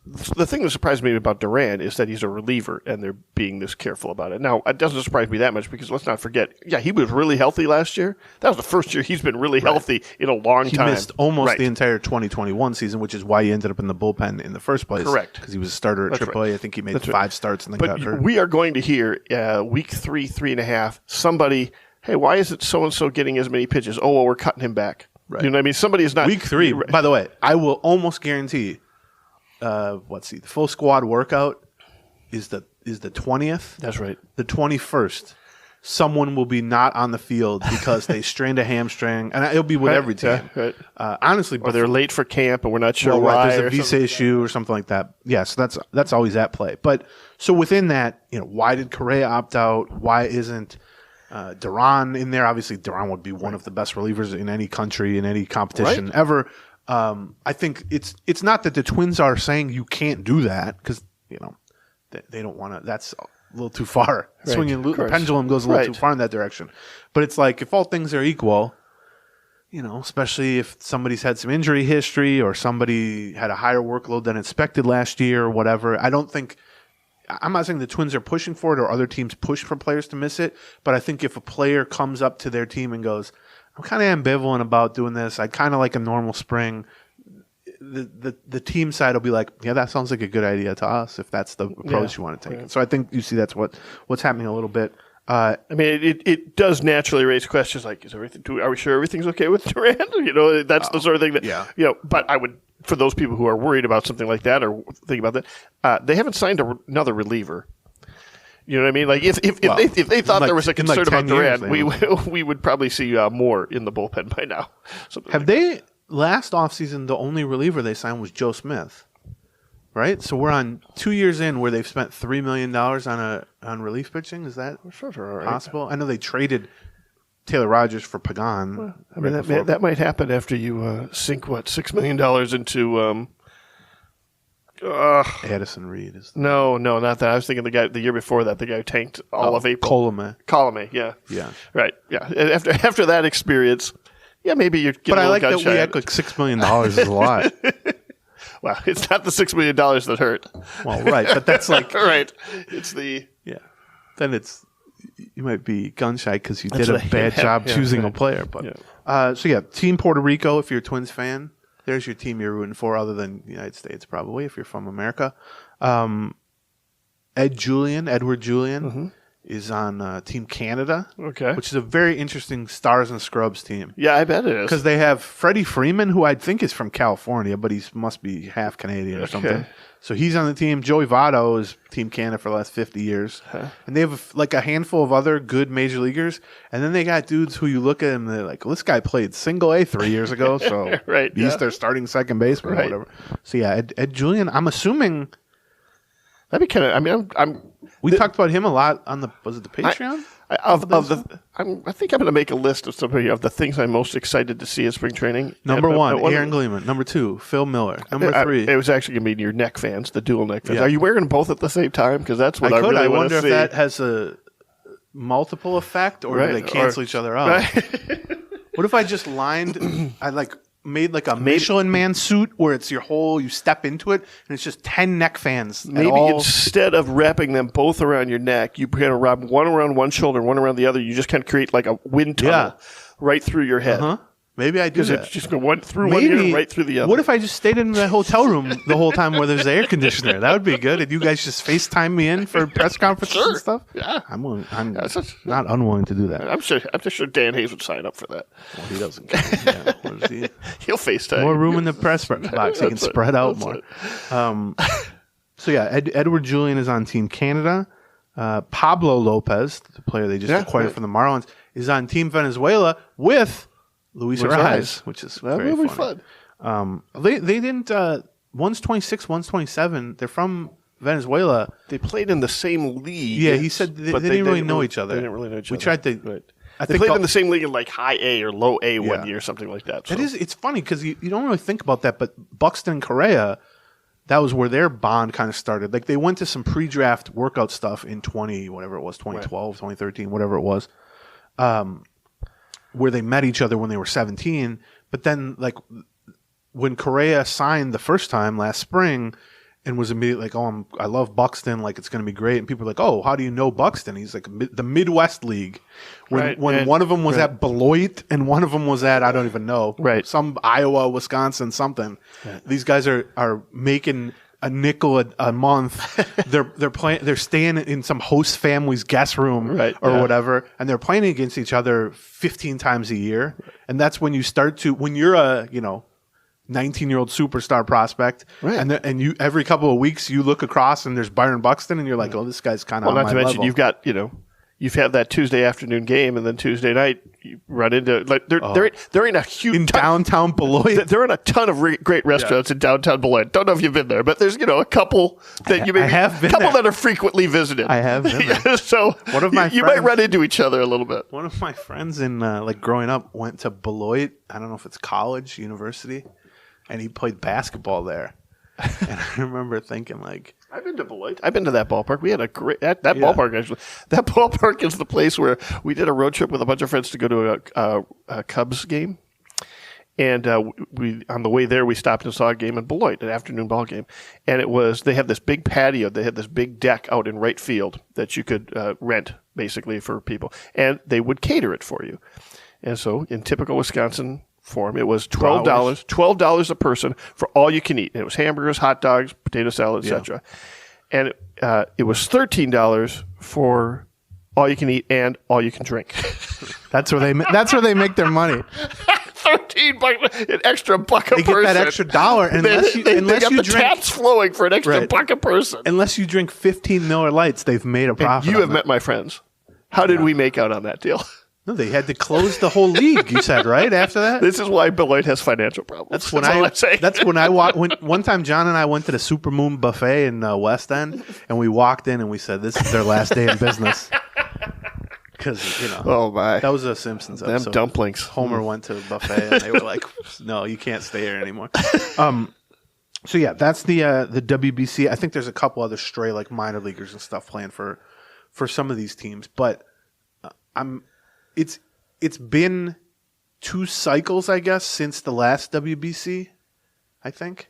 the thing that surprised me about Duran is that he's a reliever, and they're being this careful about it. Now, it doesn't surprise me that much, because let's not forget, he was really healthy last year. That was the first year he's been really healthy in a long time. He missed almost the entire 2021 season, which is why he ended up in the bullpen in the first place. Correct. Because he was a starter at AAA. I think he made 5 starts and then got hurt. We are going to hear week 3, 3.5, somebody, hey, why isn't so-and-so getting as many pitches? Oh, well, we're cutting him back. Right. You know what I mean? Somebody is not. Week 3, by the way, I will almost guarantee the full squad workout is the 20th. That's right. The 21st, someone will be not on the field because they strained a hamstring, and it'll be with every team. Yeah, right. Honestly, or they're late for camp, and we're not sure why. There's a visa issue or something like that. Yes, that's always at play. But so within that, why did Correa opt out? Why isn't Duran in there? Obviously, Duran would be one of the best relievers in any country, in any competition ever. I think it's not that the Twins are saying you can't do that, because they don't want to. That's a little too far. Swinging the pendulum goes a little too far in that direction. But it's like, if all things are equal, especially if somebody's had some injury history or somebody had a higher workload than expected last year or whatever. I'm not saying the Twins are pushing for it or other teams push for players to miss it, but I think if a player comes up to their team and goes, I'm kind of ambivalent about doing this, I kind of like a normal spring, the team side will be like, yeah, that sounds like a good idea to us if that's the approach you want to take. So I think you see that's what's happening a little bit. I mean, it does naturally raise questions like, are we sure everything's okay with Duran? That's the sort of thing that, but I would, for those people who are worried about something like that or think about that, they haven't signed another reliever. You know what I mean? Like if they thought there was a concern about Duran, we would probably see more in the bullpen by now. Last offseason, the only reliever they signed was Joe Smith, right? So we're on 2 years in where they've spent $3 million on relief pitching. Is that possible? I know they traded Taylor Rogers for Pagan. Well, I mean, that might happen after you sink $6 million into Addison Reed is No, not that. I was thinking the year before that, the guy who tanked all of April. Colomé. Yeah. Yeah. Right. Yeah. And after that experience, yeah, maybe you're getting But a I little like that gun we shy. act like $6 million is a lot. Well, it's not the $6 million that hurt. Well, right, but that's like Right. It's the Then you might be gun shy because you That's did a what- bad job yeah, choosing yeah. a player. But Yeah. so Team Puerto Rico. If you're a Twins fan, there's your team you're rooting for, other than the United States, probably if you're from America. Edward Julian is on Team Canada. Okay. Which is a very interesting Stars and Scrubs team. Yeah, I bet it is. Because they have Freddie Freeman, who I think is from California, but he must be half Canadian or something. So he's on the team. Joey Votto is Team Canada for the last 50 years. And they have like a handful of other good major leaguers. And then they got dudes who you look at and they're like, well, this guy played single A 3 years ago. So Right, he's yeah. their starting second baseman Right. or whatever. So yeah, Ed Julian, I'm assuming That'd be kind of. I mean, we talked about him a lot on the Patreon? I think I'm going to make a list of some of the things I'm most excited to see in spring training. Number And, one, Aaron Gleeman. Number two, Phil Miller. Number three. It was actually going to be your neck fans, the dual neck fans. Yeah. Are you wearing both at the same time? Because that's what I really I want wonder to if see. that has a multiple effect or do Right, they cancel or- each other out? What if I just lined, made like a Michelin Man suit where it's you step into it and it's just 10 neck fans. Maybe instead of wrapping them both around your neck, you kind of wrap one around one shoulder, one around the other. You just kind of create like a wind tunnel right through your head. Maybe I do Because that. it's just going through one ear and right through the other. What if I just stayed in the hotel room the whole time where there's the air conditioner? That would be good. And you guys just FaceTime me in for press conferences and stuff? Yeah. I'm not unwilling to do that. I'm sure Dan Hayes would sign up for that. Well, he doesn't care. Yeah, what is he? He'll FaceTime. More room in the press box. He can That's it. spread out That's more. So yeah, Edward Julian is on Team Canada. Pablo Lopez, the player they just acquired from the Marlins, is on Team Venezuela with Luis Arraez, which is That very will be funny. fun. They didn't. One's 26, one's 27. They're from Venezuela. They played in the same league. Yeah, he said they didn't really know each other. They didn't really know each We other. tried to. Right. I They think played in the same league in like high A or low A one Yeah. year, something like that. So. It's funny because you don't really think about that, but Buxton and Correa, that was where their bond kind of started. Like they went to some pre-draft workout stuff in 2012, 2013, whatever it was, where they met each other when they were 17. But then like when Correa signed the first time last spring and was immediately like, oh, I love Buxton, like it's going to be great. And people are like, oh, how do you know Buxton? He's like the Midwest League. When one of them was at Beloit and one of them was at, I don't even know, some Iowa, Wisconsin, something. Right. These guys are making a nickel a month. They're staying in some host family's guest room or whatever, and they're playing against each other 15 times a year. Right. And that's when you start to, when you're a 19-year-old superstar prospect, and you every couple of weeks you look across and there's Byron Buxton, and you're like, oh, this guy's kind of on my level. Not to mention you've got you've had that Tuesday afternoon game, and then Tuesday night you run into like they're in a huge downtown Beloit. They're in a ton of great restaurants in downtown Beloit. Don't know if you've been there, but there's a couple that you maybe have been couple there. that are frequently visited. I have been there. So one of my you might run into each other a little bit. One of my friends in growing up went to Beloit. I don't know if it's college, university, and he played basketball there. And I remember thinking like, I've been to Beloit. I've been to that ballpark. We had a great that ballpark actually. That ballpark is the place where we did a road trip with a bunch of friends to go to a Cubs game, and we on the way there we stopped and saw a game in Beloit, an afternoon ball game, and they had this big patio. They had this big deck out in right field that you could rent basically for people, and they would cater it for you. And so in typical Wisconsin form, it was $12 a person for all you can eat. And it was hamburgers, hot dogs, potato salad, etc. And it was $13 for all you can eat and all you can drink. That's where they make their money. $13, an extra buck a person. They get that extra dollar unless you got the drink taps flowing for an extra buck a person. Unless you drink 15 Miller Lights, they've made a profit. And you have met my friends. How did we make out on that deal? No, they had to close the whole league. You said right after that. This is why Beloit has financial problems. That's when I walked. One time, John and I went to the Supermoon Buffet in West End, and we walked in and we said, "This is their last day in business." Because oh my, that was a Simpsons episode. Them dumplings. Homer went to the buffet and they were like, "No, you can't stay here anymore." So yeah, that's the WBC. I think there's a couple other stray like minor leaguers and stuff playing for some of these teams, but it's been 2 cycles, I guess, since the last WBC. I think.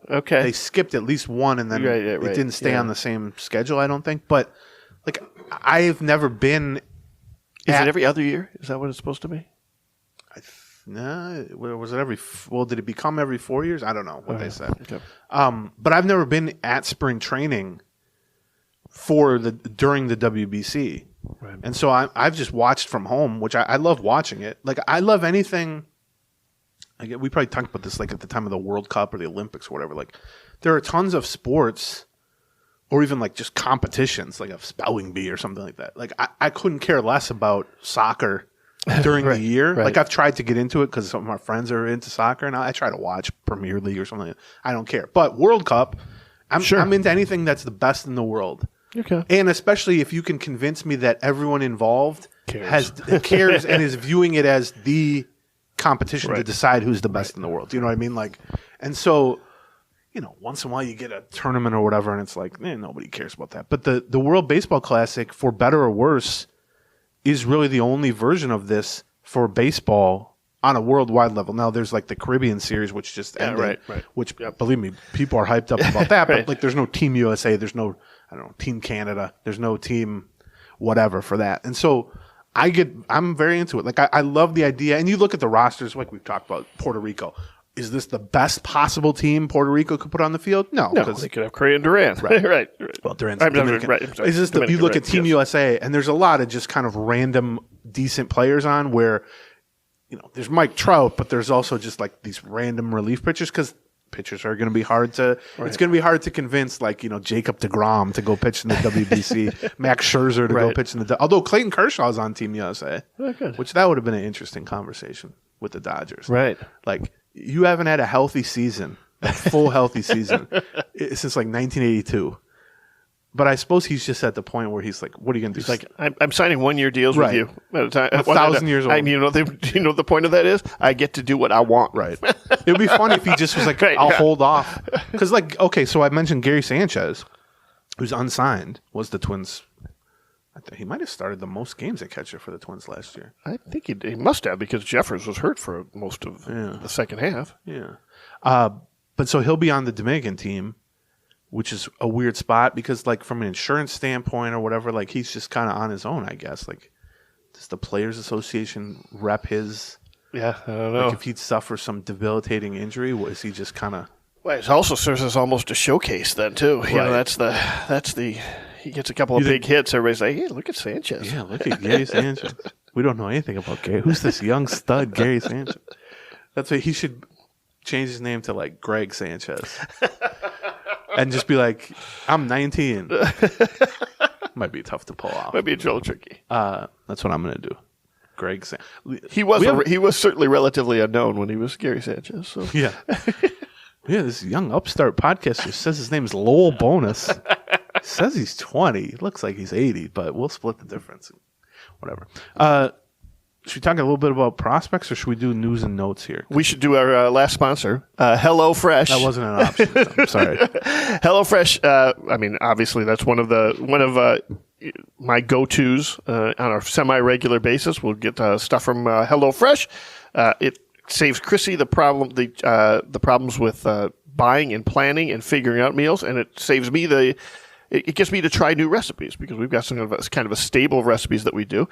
Okay. They skipped at least one, and then it didn't stay on the same schedule. I don't think, but like I've never been. Is it every other year? Is that what it's supposed to be? No, was it did it become every 4 years? I don't know what they said. Okay. But I've never been at spring training during the WBC. Right. And so I've just watched from home, which I love watching it. Like I love anything. We probably talked about this like at the time of the World Cup or the Olympics or whatever. Like there are tons of sports or even like just competitions, like a spelling bee or something like that. Like I couldn't care less about soccer during the year. Right. Like I've tried to get into it because some of my friends are into soccer, and I try to watch Premier League or something like that. I don't care. But World Cup, I'm into anything that's the best in the world. Okay. And especially if you can convince me that everyone involved cares and is viewing it as the competition to decide who's the best in the world. You know what I mean? Like, and so, once in a while you get a tournament or whatever, and it's like, nobody cares about that. But the World Baseball Classic, for better or worse, is really the only version of this for baseball on a worldwide level. Now, there's like the Caribbean Series, which just ended, which, believe me, people are hyped up about that. But like, there's no Team USA, there's no, Team Canada, there's no Team whatever for that. And so I'm very into it. Like, I love the idea. And you look at the rosters, like we've talked about, Puerto Rico. Is this the best possible team Puerto Rico could put on the field? No, because they could have Correa and Durant. Right. Well, Durant's Dominican. Is this you look at Team USA, and there's a lot of just kind of random decent players on where, there's Mike Trout, but there's also just like these random relief pitchers because pitchers are going to be hard to. Right. It's going to be hard to convince Jacob deGrom to go pitch in the WBC, Max Scherzer to go pitch in the. Although Clayton Kershaw is on Team USA, which that would have been an interesting conversation with the Dodgers. Right. Like. You haven't had a healthy season, a full healthy season, since like 1982. But I suppose he's just at the point where he's like, "What are you going to do?" He's like, "I'm signing 1-year deals with you at a time. 1,000 years old." You know the point of that is? I get to do what I want. Right. It would be funny if he just was like, "I'll hold off," because so I mentioned Gary Sanchez, who's unsigned, was the Twins. He might have started the most games at catcher for the Twins last year. I think he must have because Jeffers was hurt for most of the second half. Yeah. But so he'll be on the Dominican team, which is a weird spot because, like, from an insurance standpoint or whatever, like, he's just kind of on his own, I guess. Like, does the Players Association rep his? Yeah, I don't know. Like, if he'd suffer some debilitating injury, is he just kind of? Well, it also serves as almost a showcase then too. Right. That's the. He gets a couple of big hits. Everybody's like, "Hey, look at Sanchez." Yeah, look at Gary Sanchez. We don't know anything about Gary. Who's this young stud, Gary Sanchez? That's why he should change his name to like Greg Sanchez, and just be like, "I'm 19." Might be tough to pull off. Might be a little tricky. That's what I'm going to do. Greg Sanchez. He was certainly relatively unknown when he was Gary Sanchez. So. Yeah. Yeah, this young upstart podcaster says his name is Lowell Bonus. Says he's 20. Looks like he's 80, but we'll split the difference. Whatever. Should we talk a little bit about prospects, or should we do news and notes here? We should do our last sponsor, HelloFresh. That wasn't an option. I'm sorry. HelloFresh. I mean, obviously, that's one of my go-tos on a semi-regular basis. We'll get stuff from HelloFresh. It saves Chrissy the problems with buying and planning and figuring out meals, and it saves me it gets me to try new recipes because we've got some kind of a stable of recipes that we do,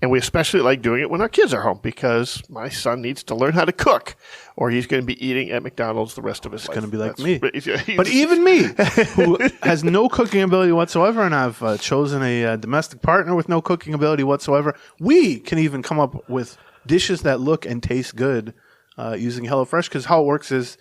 and we especially like doing it when our kids are home because my son needs to learn how to cook, or he's going to be eating at McDonald's the rest of his life. It's going to be like me. But even me, who has no cooking ability whatsoever, and I've chosen a domestic partner with no cooking ability whatsoever, we can even come up with dishes that look and taste good using HelloFresh, because how it works is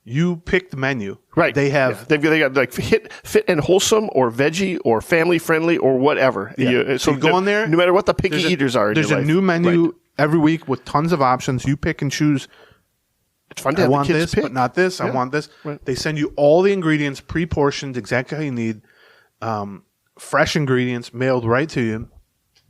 you pick the menu. Right. They got like fit and wholesome or veggie or family friendly or whatever. Yeah. So you go on there. No matter what the picky eaters are. There's a new menu every week with tons of options. You pick and choose. It's fun to have the kids pick. But not this. Yeah. I want this. Right. They send you all the ingredients pre-portioned exactly how you need. Fresh ingredients mailed right to you.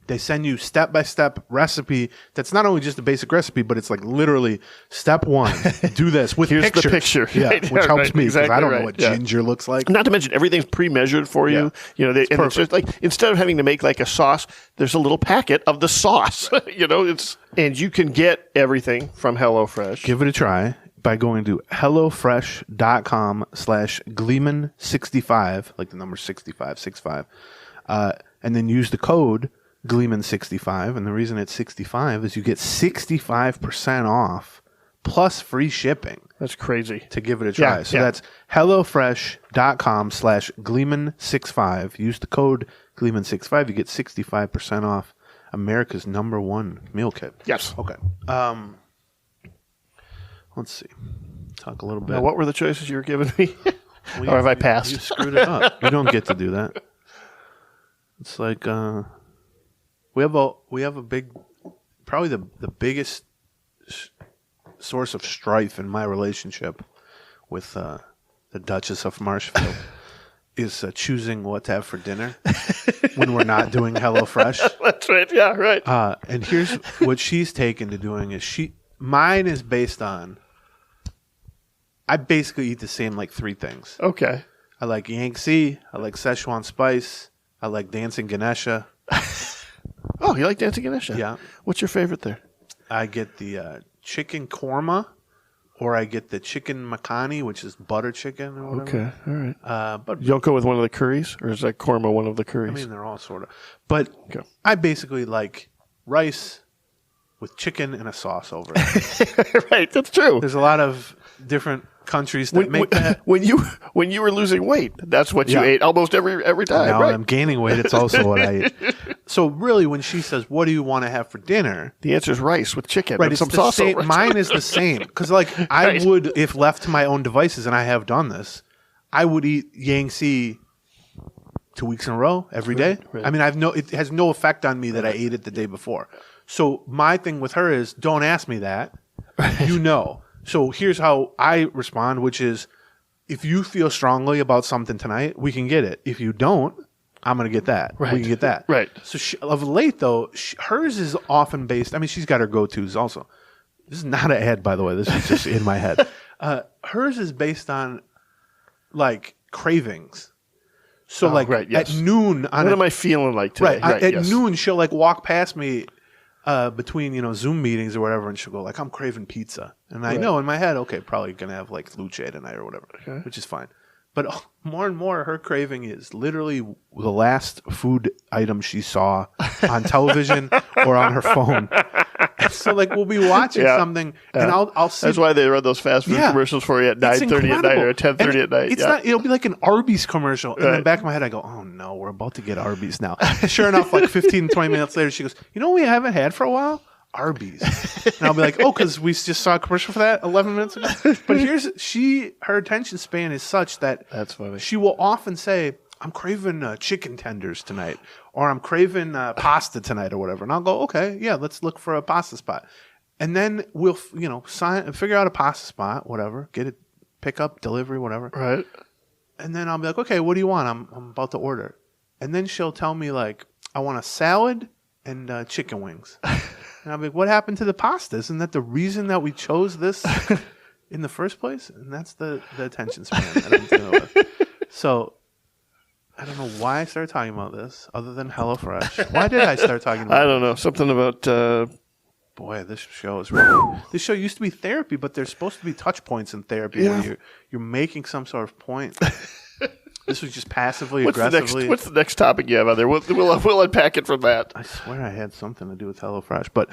They send you step-by-step recipe that's not only just a basic recipe, but it's like literally step 1, do this with Here's pictures. the picture. Yeah, Right. which helps me because Exactly I don't know right. what Yeah. ginger looks like. Not to mention everything's pre-measured for you. Yeah. And it's just like instead of having to make like a sauce, there's a little packet of the sauce. And you can get everything from HelloFresh. Give it a try by going to hellofresh.com/Gleeman65, like the number 65, and then use the code Gleeman65. And the reason it's 65 is you get 65% off plus free shipping. That's crazy. To give it a try. Yeah, So yeah. that's hellofresh.com/Gleeman65. Use the code Gleeman65. You get 65% off America's #1 meal kit. Yes. Okay. Let's see. Talk a little bit. Now, what were the choices you were giving me? Well, or have I You passed? screwed it up. You don't get to do that. It's like we have a big, probably the biggest source of strife in my relationship with the Duchess of Marshfield is choosing what to have for dinner when we're not doing HelloFresh. That's right. Yeah, right. And here's what she's taken to doing is mine is based on, I basically eat the same like 3 things. Okay. I like Yangtze, I like Szechuan spice, I like dancing Ganesha. Oh, you like dancing Ganesha? Yeah. What's your favorite there? I get the chicken korma, or I get the chicken makhani, which is butter chicken or whatever. Okay. All right. But You don't go with one of the curries? Or is that korma one of the I curries? mean, they're all sort of. But Okay. I basically like rice with chicken and a sauce over it. Right. That's true. There's a lot of different countries that make that. When you were losing weight, that's what you Yeah. ate almost every time. Now Right. I'm gaining weight. It's also what I eat. So really, when she says, "What do you want to have for dinner?" The answer is rice with chicken Right, and it's some the sauce same. over it. Mine is the same because, like, I Right. would, if left to my own devices, and I have done this, I would eat Yangtze 2 weeks in a row every day. right. I mean, it has no effect on me that I ate it the day before. So my thing with her is, don't ask me that. You know. So here's how I respond, which is, if you feel strongly about something tonight, we can get it. If you don't, I'm going to get that. Right. We can get that. Right. So of late, though, hers is often based. I mean, she's got her go-tos also. This is not an ad, by the way. This is just in my head. Hers is based on like cravings. So Oh, like right, yes. at noon on What am I feeling like today? right, at yes. noon she'll like walk past me between Zoom meetings or whatever, and she'll go like, I'm craving pizza, and I Right. know in my head, okay, probably gonna have like luce tonight or whatever, which is fine. But more and more, her craving is literally the last food item she saw on television or on her phone. And so, like, we'll be watching Yeah. something, and I'll sit. That's why they run those fast food Yeah. commercials for you at It's 9:30 at night or incredible. 10:30 And at night. It's Yeah. not. It'll be like an Arby's commercial, and in the Right. back of my head, I go, "Oh no, we're about to get Arby's now." Sure enough, like 15, 20 minutes later, she goes, "You know what we haven't had for a while? Arby's." And I'll be like, "Oh, because we just saw a commercial for that 11 minutes ago." But her attention span is such that That's funny. she will often say, "I'm craving chicken tenders tonight," or "I'm craving pasta tonight," or whatever. And I'll go, "Okay, yeah, let's look for a pasta spot." And then we'll, figure out a pasta spot, whatever, get it, pick up, delivery, whatever. Right. And then I'll be like, "Okay, what do you want? I'm about to order." And then she'll tell me like, "I want a salad and chicken wings." And I'll be like, "What happened to the pasta? Isn't that the reason that we chose this in the first place?" And that's the attention span that I'm dealing with. So I don't know why I started talking about this, other than HelloFresh. Why did I start talking about I don't know. Something about Boy, this show is really. This show used to be therapy, but there's supposed to be touch points in therapy where you're making some sort of point. This was just passively aggressively. what's the next topic you have out there? We'll unpack it from that. I swear I had something to do with HelloFresh, but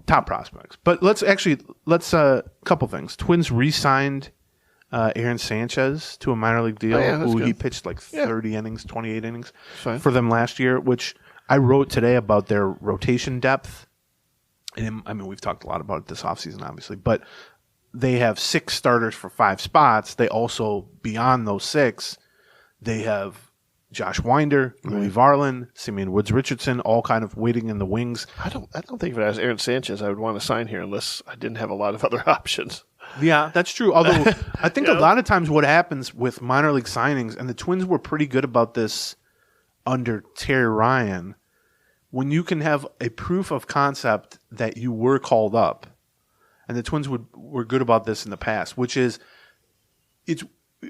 top prospects. But let's couple things. Twins re-signed Aaron Sanchez to a minor league deal. Oh, yeah, that's He good. pitched like 30 innings, 28 innings Fine. for them last year, which I wrote today about their rotation depth. And I mean, we've talked a lot about it this offseason, obviously, but they have 6 starters for 5 spots. They also, beyond those 6, they have Josh Winder, Louis Varlin, Simeon Woods Richardson, all kind of waiting in the wings. I don't think if it was Aaron Sanchez, I would want to sign here unless I didn't have a lot of other options. Yeah, that's true. Although I think a lot of times what happens with minor league signings, and the Twins were pretty good about this under Terry Ryan, when you can have a proof of concept that you were called up, and the Twins were good about this in the past, which is it's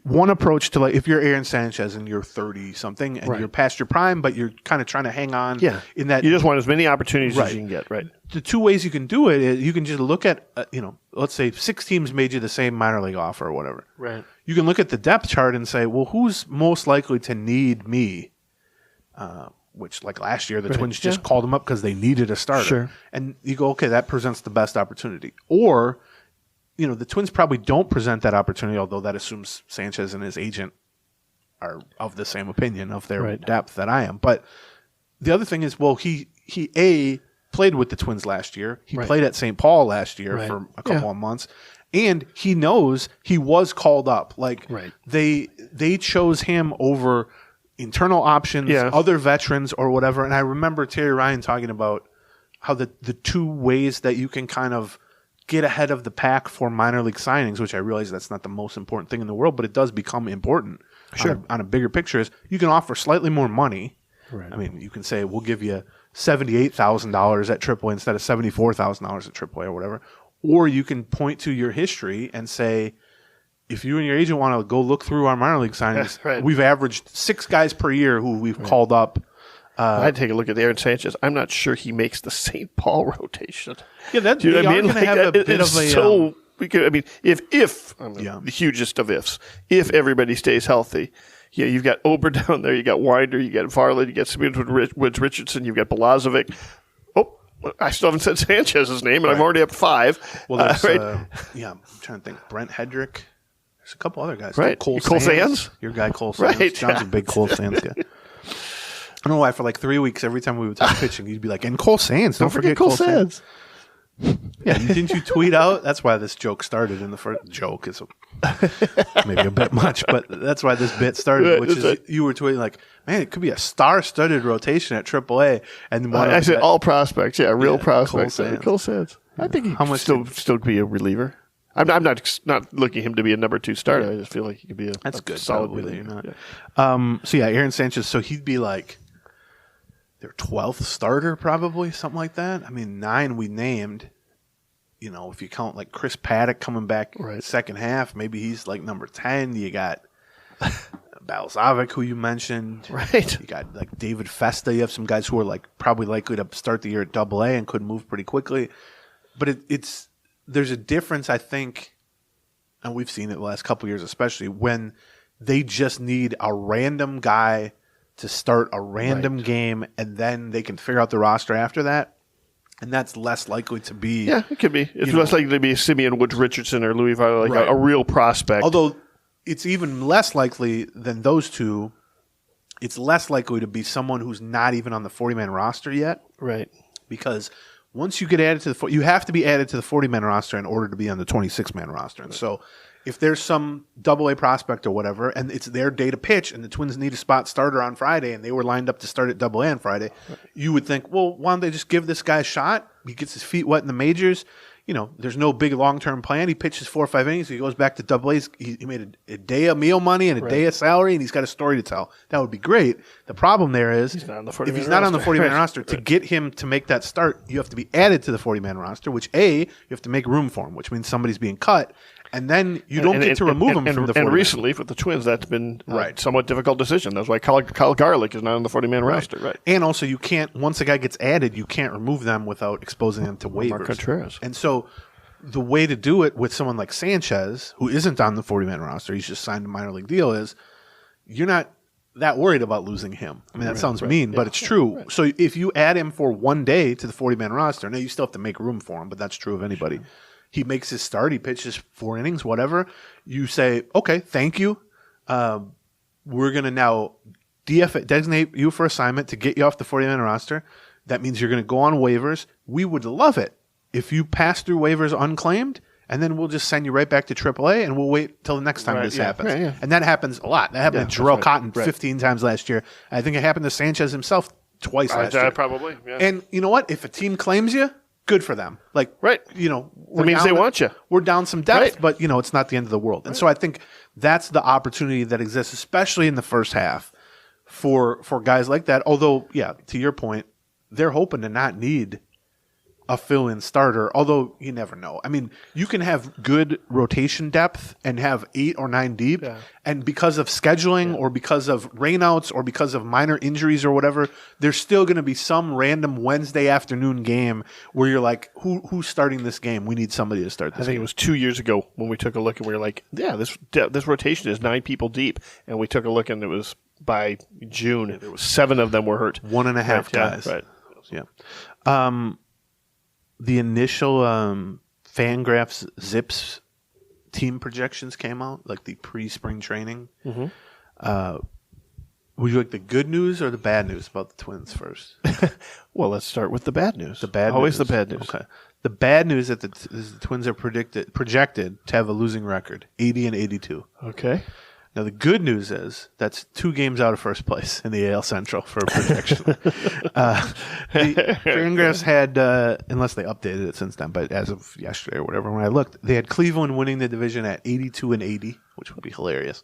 one approach to, like, if you're Aaron Sanchez and you're 30 something and you're past your prime, but you're kind of trying to hang on. Yeah. In that you just want as many opportunities as you can get. Right. The two ways you can do it is you can just look at, let's say 6 teams made you the same minor league offer or whatever. Right. You can look at the depth chart and say, well, who's most likely to need me? Which, like last year, the Twins just called him up because they needed a starter. Sure. And you go, okay, that presents the best opportunity. Or, the Twins probably don't present that opportunity, although that assumes Sanchez and his agent are of the same opinion of their depth that I am. But the other thing is, well, he played with the Twins last year. He played at St. Paul last year for a couple of months. And he knows he was called up. Like, they chose him over internal options, other veterans, or whatever. And I remember Terry Ryan talking about how the two ways that you can kind of get ahead of the pack for minor league signings, which I realize that's not the most important thing in the world, but it does become important on a bigger picture, is you can offer slightly more money. Right. I mean, you can say, we'll give you $78,000 at AAA instead of $74,000 at AAA or whatever. Or you can point to your history and say, if you and your agent want to go look through our minor league signings, we've averaged 6 guys per year who we've called up. I'd take a look at Aaron Sanchez. I'm not sure he makes the St. Paul rotation. Yeah, that's you know what I mean. Like, have a bit of a so. If the hugest of ifs, if everybody stays healthy, you've got Ober down there, you got Winder, you got Varland, you got Simeon Woods Richardson, you've got Balazovic. Oh, I still haven't said Sanchez's name, and I'm already up 5. Well, there's I'm trying to think. Brent Hedrick. There's a couple other guys. Right. Cole Sands? Your guy, Cole Sands. Right. John's a big Cole Sands guy. I don't know why for like 3 weeks, every time we would talk pitching, he'd be like, and Cole Sands. Don't forget Cole Sands. Yeah, didn't you tweet out? That's why this joke started in the first joke. Is maybe a bit much, but that's why this bit started, which is you were tweeting like, man, it could be a star-studded rotation at AAA. And I said all prospects. Yeah, real prospects. Cole Sands. I think he could still be a reliever. I'm not looking at him to be a number 2 starter. I just feel like he could be a good solid reliever. Not. So Aaron Sanchez. So he'd be like their 12th starter, probably something like that. I mean, 9 we named. If you count like Chris Paddock coming back second half, maybe he's like number 10. You got Balazovic, who you mentioned. Right. You got like David Festa. You have some guys who are like probably likely to start the year at AA and could move pretty quickly. But there's a difference, I think, and we've seen it the last couple of years, especially when they just need a random guy to start a random game, and then they can figure out the roster after that. And that's less likely to be. Yeah, it could be. It's less likely to be Simeon Woods Richardson or Louis Viola, like a real prospect. Although it's even less likely than those two. It's less likely to be someone who's not even on the 40-man roster yet. Right. Because once you get added to you have to be added to the 40-man roster in order to be on the 26-man roster. And so if there's some AA prospect or whatever, and it's their day to pitch, and the Twins need a spot starter on Friday, and they were lined up to start at AA on Friday, you would think, well, why don't they just give this guy a shot? He gets his feet wet in the majors. There's no big long-term plan. He pitches 4 or 5 innings. He goes back to AA. He made a day of meal money and a day of salary, and he's got a story to tell. That would be great. The problem there is if he's not on the 40-man roster, to get him to make that start, you have to be added to the 40-man roster, which, you have to make room for him, which means somebody's being cut. And then you don't get to remove him from the 40-man. And recently, for the Twins, that's been a somewhat difficult decision. That's why Kyle Garlick is not on the 40-man roster. Right. And also, you can't, once a guy gets added, you can't remove them without exposing them to waivers. Mark Contreras. And so the way to do it with someone like Sanchez, who isn't on the 40-man roster, he's just signed a minor league deal, is you're not that worried about losing him. I mean, that sounds mean, but it's true. Right. So if you add him for 1 day to the 40-man roster, now you still have to make room for him, but that's true of anybody. Sure. He makes his start. He pitches 4 innings, whatever. You say, okay, thank you. We're going to now designate you for assignment to get you off the 40-man roster. That means you're going to go on waivers. We would love it if you pass through waivers unclaimed, and then we'll just send you right back to AAA, and we'll wait till the next time this happens. Right, yeah. And that happens a lot. That happened to Jarrell Cotton 15 times last year. I think it happened to Sanchez himself twice last year. Probably. Yeah. And you know what? If a team claims you, good for them. Like, that means they want you. We're down some depth, but it's not the end of the world. And so I think that's the opportunity that exists, especially in the first half, for guys like that. Although, to your point, they're hoping to not need a fill-in starter, although you never know. I mean, you can have good rotation depth and have 8 or 9 deep, and because of scheduling or because of rainouts or because of minor injuries or whatever, there's still going to be some random Wednesday afternoon game where you're like, who's starting this game? We need somebody to start this I think game. it was 2 years ago when we took a look and we were like, yeah, this rotation is 9 people deep. And we took a look and it was by June, 7 of them were hurt. 1.5 guys. Right. Yeah. The initial Fangraphs Zips team projections came out, like the pre-spring training. Mm-hmm. Would you like the good news or the bad news about the Twins first? Well, let's start with the bad news. The bad Always news. the bad news. Okay. The bad news is the Twins are projected to have a losing record, 80 and 82. Okay. Now, the good news is that's 2 games out of first place in the AL Central for a projection. The Fangraphs had, unless they updated it since then, but as of yesterday or whatever, when I looked, they had Cleveland winning the division at 82 and 80, which would be hilarious.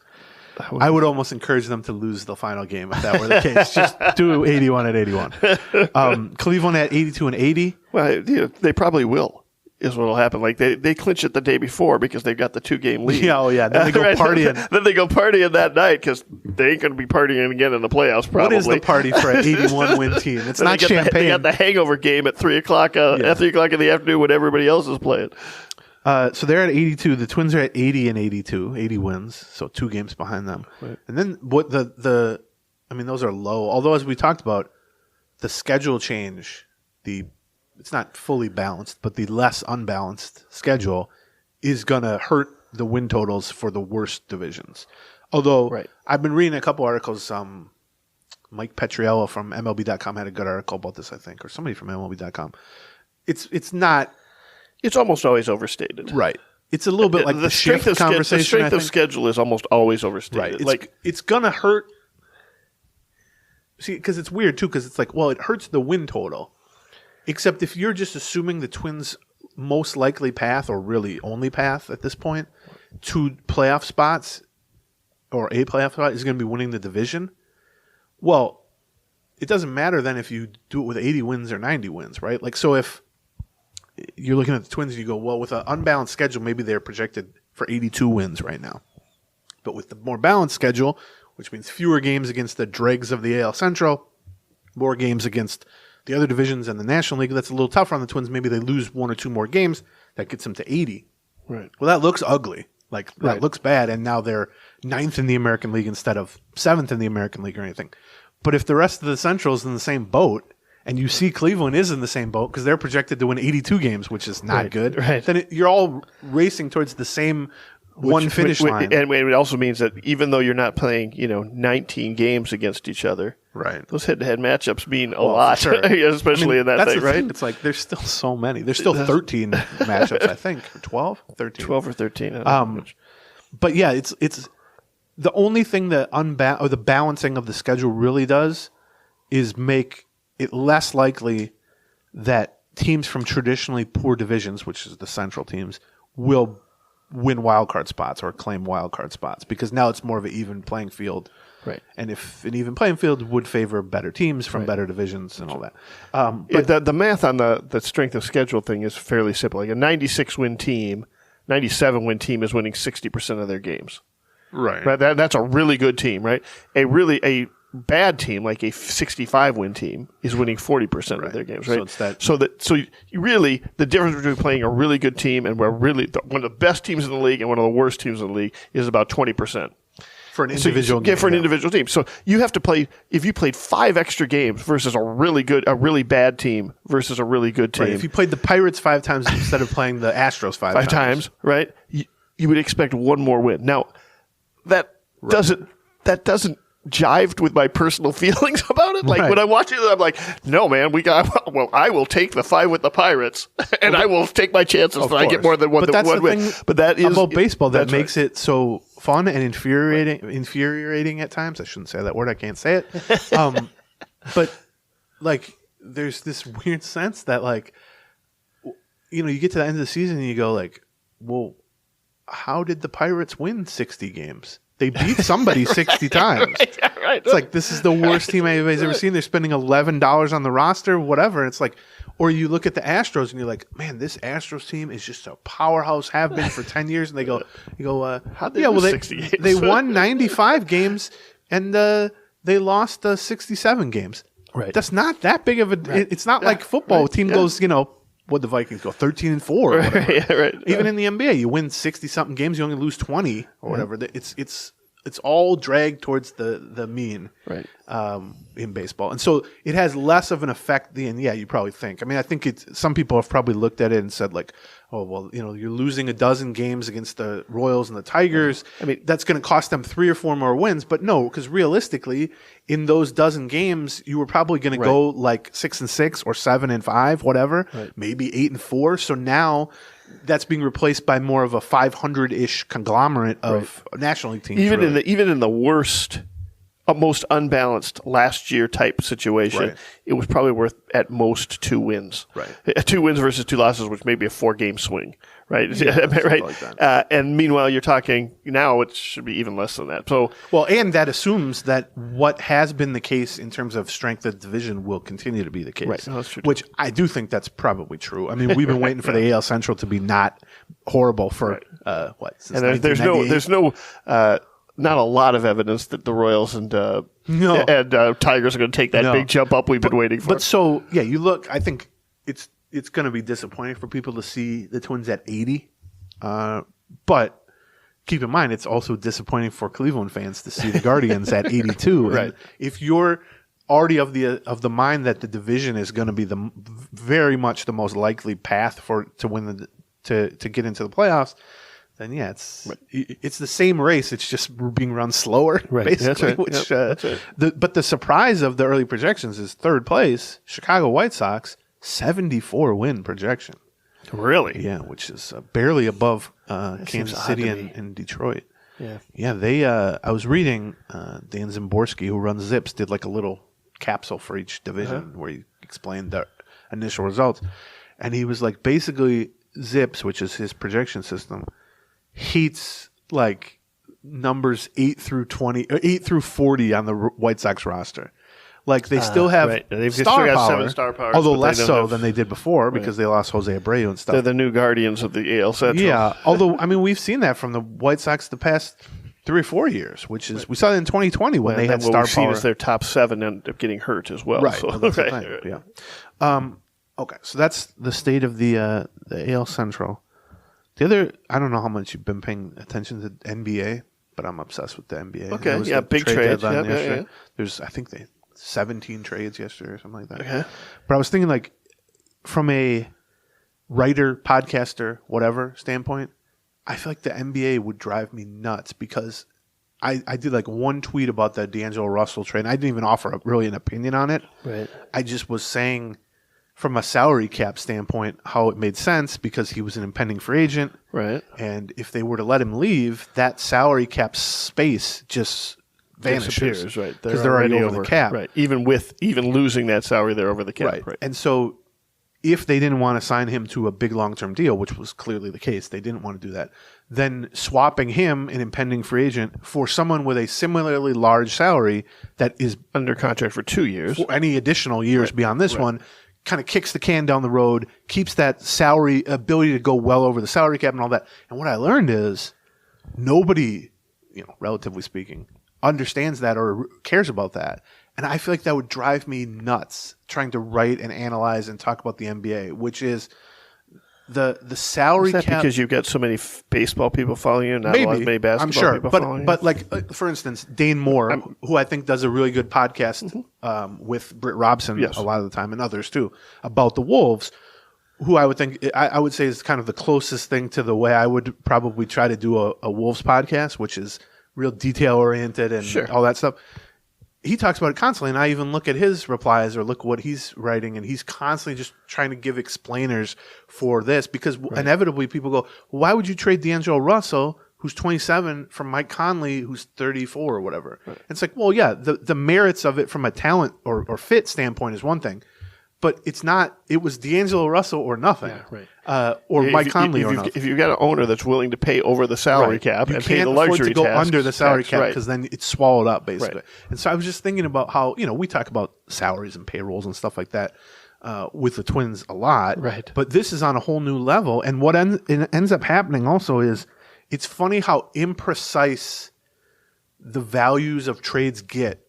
I would almost encourage them to lose the final game if that were the case. Just do 81 at 81. Cleveland at 82 and 80. Well, they probably will. Is what will happen. Like they clinch it the day before because they've got the 2-game lead. Yeah, oh yeah. Then they go partying. Then they go partying that night because they ain't going to be partying again in the playoffs. Probably. What is the party for an 81-win team? It's not champagne. They got the hangover game at 3 o'clock. At 3 o'clock in the afternoon when everybody else is playing. So they're at 82. The Twins are at 80 and 82. 80 wins, so 2 games behind them. Right. And then what I mean, those are low. Although as we talked about, the schedule change, it's not fully balanced, but the less unbalanced schedule is going to hurt the win totals for the worst divisions. Although I've been reading a couple articles. Mike Petriello from MLB.com had a good article about this, I think, or somebody from MLB.com. It's not. It's almost always overstated. Right. It's a little bit like the strength shift conversation. The strength of schedule is almost always overstated. Right. It's going to hurt. See, because it's weird, too, because it's like, well, it hurts the win total. Except if you're just assuming the Twins' most likely path, or really only path at this point, to playoff spots, or a playoff spot, is going to be winning the division, well, it doesn't matter then if you do it with 80 wins or 90 wins, right? Like, so if you're looking at the Twins and you go, well, with an unbalanced schedule, maybe they're projected for 82 wins right now. But with the more balanced schedule, which means fewer games against the dregs of the AL Central, more games against the other divisions and the National League, that's a little tougher on the Twins. Maybe they lose 1 or 2 more games. That gets them to 80. Right. Well, that looks ugly. That looks bad, and now they're 9th in the American League instead of 7th in the American League or anything. But if the rest of the Central is in the same boat, and you see Cleveland is in the same boat because they're projected to win 82 games, which is not good, then you're all racing towards the same one finish line. And it also means that even though you're not playing, 19 games against each other, those head-to-head matchups mean a lot, especially in that thing, right? It's like there's still so many. There's still 13 matchups, I think, or 12, 13. 12 or 13. But yeah, it's the only thing that the balancing of the schedule really does is make it less likely that teams from traditionally poor divisions, which is the Central teams, will win wildcard spots or claim wildcard spots, because now it's more of an even playing field. Right. And if an even playing field would favor better teams from better divisions and all that. But the math on the strength of schedule thing is fairly simple. Like a 96-win team, 97-win team is winning 60% of their games. Right. That's a really good team, right? A bad team, like a 65-win team, is winning 40% of their games, right? So it's that. So you really, the difference between playing a really good team and one of the best teams in the league and one of the worst teams in the league is about 20%. For an individual game. For an individual team. So you have to play, if you played 5 extra games versus a really bad team versus a really good team. Right. If you played the Pirates 5 times instead of playing the Astros 5 times, right? You would expect one more win. Now, that doesn't jived with my personal feelings about it. Like when I'm watching it, I'm like, no, man, I will take the 5 with the Pirates, and I will take my chances if I get more than one win. But that is about baseball that makes it so fun and infuriating at times. I shouldn't say that word. I can't say it. But like, there's this weird sense that like, you get to the end of the season and you go like, well, how did the Pirates win 60 games? They beat somebody 60 times. Right. It's like, this is the worst team anybody's ever seen. They're spending $11 on the roster, whatever. It's like, or you look at the Astros and you're like, man, this Astros team is just a powerhouse, have been for 10 years. And how'd they lose 60 games? They won 95 games and they lost 67 games. Right. That's not that big of a. Right. It's not like football. Right. Team goes, what the Vikings go 13-4. Right. Even in the NBA, you win 60-something games, you only lose 20 or whatever. It's all dragged towards the mean, right? In baseball, and so it has less of an effect than you probably think. I mean, I think some people have probably looked at it and said like, oh well, you're losing a dozen games against the Royals and the Tigers. I mean, that's going to cost them 3 or 4 more wins. But no, because realistically, in those dozen games, you were probably going to go like 6-6 or 7-5, whatever, maybe 8-4. So now that's being replaced by more of a 500-ish conglomerate of National League teams. Even in the worst, most unbalanced last year type situation, it was probably worth at most 2 wins. Right, 2 wins versus 2 losses, which may be a 4-game swing. Right, right. Like and meanwhile, you're talking now it should be even less than that. So and that assumes that what has been the case in terms of strength of division will continue to be the case. Right, no, that's true. Which I do think that's probably true. I mean, we've been waiting for the AL Central to be not horrible for since and there's no not a lot of evidence that the Royals and Tigers are going to take that big jump up we've been waiting for. But so you look. I think it's going to be disappointing for people to see the Twins at 80. But keep in mind, it's also disappointing for Cleveland fans to see the Guardians at 82. Right. And if you're already of the mind that the division is going to be very much the most likely path to win to get into the playoffs, then it's the same race. It's just being run slower, basically. That's right. That's right. But the surprise of the early projections is third place, Chicago White Sox, 74 win projection. Really? Yeah, which is barely above Kansas City and Detroit. Yeah. They. I was reading Dan Zimborski, who runs Zips, did like a little capsule for each division where he explained the initial results, and he was like, basically Zips, which is his projection system, hates like numbers 8 through 40 on the White Sox roster. Like they still have They've star still got power, 7 star powers, although less so than they did before because they lost Jose Abreu and stuff. They're the new guardians of the AL Central. Yeah, although I mean we've seen that from the White Sox the past 3 or 4 years, which is we saw that in 2020 when they had star what power. we've seen is their top 7 end up getting hurt as well. Right. So, Well, that's the thing. Yeah. Okay, so that's the state of the AL Central. The other, I don't know how much you've been paying attention to NBA, but I'm obsessed with the NBA. Okay, big trades. Yeah. There's, I think 17 trades yesterday or something like that. Okay. But I was thinking like from a writer, podcaster, whatever standpoint, I feel like the NBA would drive me nuts because I did like one tweet about the D'Angelo Russell trade. And I didn't even offer really an opinion on it. Right. I just was saying from a salary cap standpoint how it made sense because he was an impending free agent. Right. And if they were to let him leave, that salary cap space just vanishes. Disappears, right? Because they're already over the cap. Right. Even losing that salary, they're over the cap. Right. And so if they didn't want to sign him to a big long-term deal, which was clearly the case, they didn't want to do that, then swapping him, an impending free agent, for someone with a similarly large salary that is under contract for 2 years, for any additional years beyond this one, kind of kicks the can down the road, keeps that salary ability to go well over the salary cap and all that. And what I learned is nobody, relatively speaking, understands that or cares about that. And I feel like that would drive me nuts trying to write and analyze and talk about the NBA, which is the salary cap. Because you've got so many baseball people following you, not as many basketball I'm sure. people following you? But like, for instance, Dane Moore, who I think does a really good podcast with Britt Robson a lot of the time and others too, about the Wolves, who I would think, I would say is kind of the closest thing to the way I would probably try to do a Wolves podcast, which is real detail-oriented and all that stuff. He talks about it constantly, and I even look at his replies or look what he's writing, and he's constantly just trying to give explainers for this because inevitably people go, well, why would you trade D'Angelo Russell, who's 27, from Mike Conley, who's 34 or whatever? Right. It's like, well, yeah, the merits of it from a talent or fit standpoint is one thing, but it's not. It was D'Angelo Russell or nothing, or If Mike you- Conley if or you've- nothing. If you've got an owner that's willing to pay over the salary cap You and pay can't the afford luxury to go tax, under the salary tax, cap right. because then it's swallowed up basically. Right. And so I was just thinking about how we talk about salaries and payrolls and stuff like that with the Twins a lot, Right. But this is on a whole new level. And what ends up happening also is it's funny how imprecise the values of trades get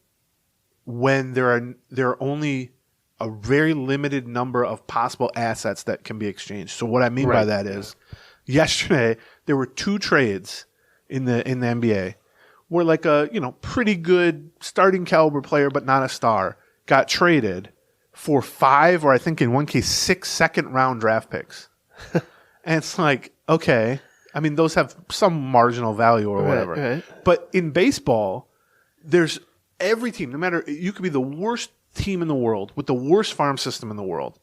when there are only a very limited number of possible assets that can be exchanged. So what I mean by Right. that is yesterday there were 2 trades in the NBA where like a pretty good starting caliber player but not a star got traded for 5 or I think in one case 6 second-round draft picks. And it's like, okay, I mean those have some marginal value or whatever. right. But in baseball, there's every team, no matter, you could be the worst team in the world with the worst farm system in the world,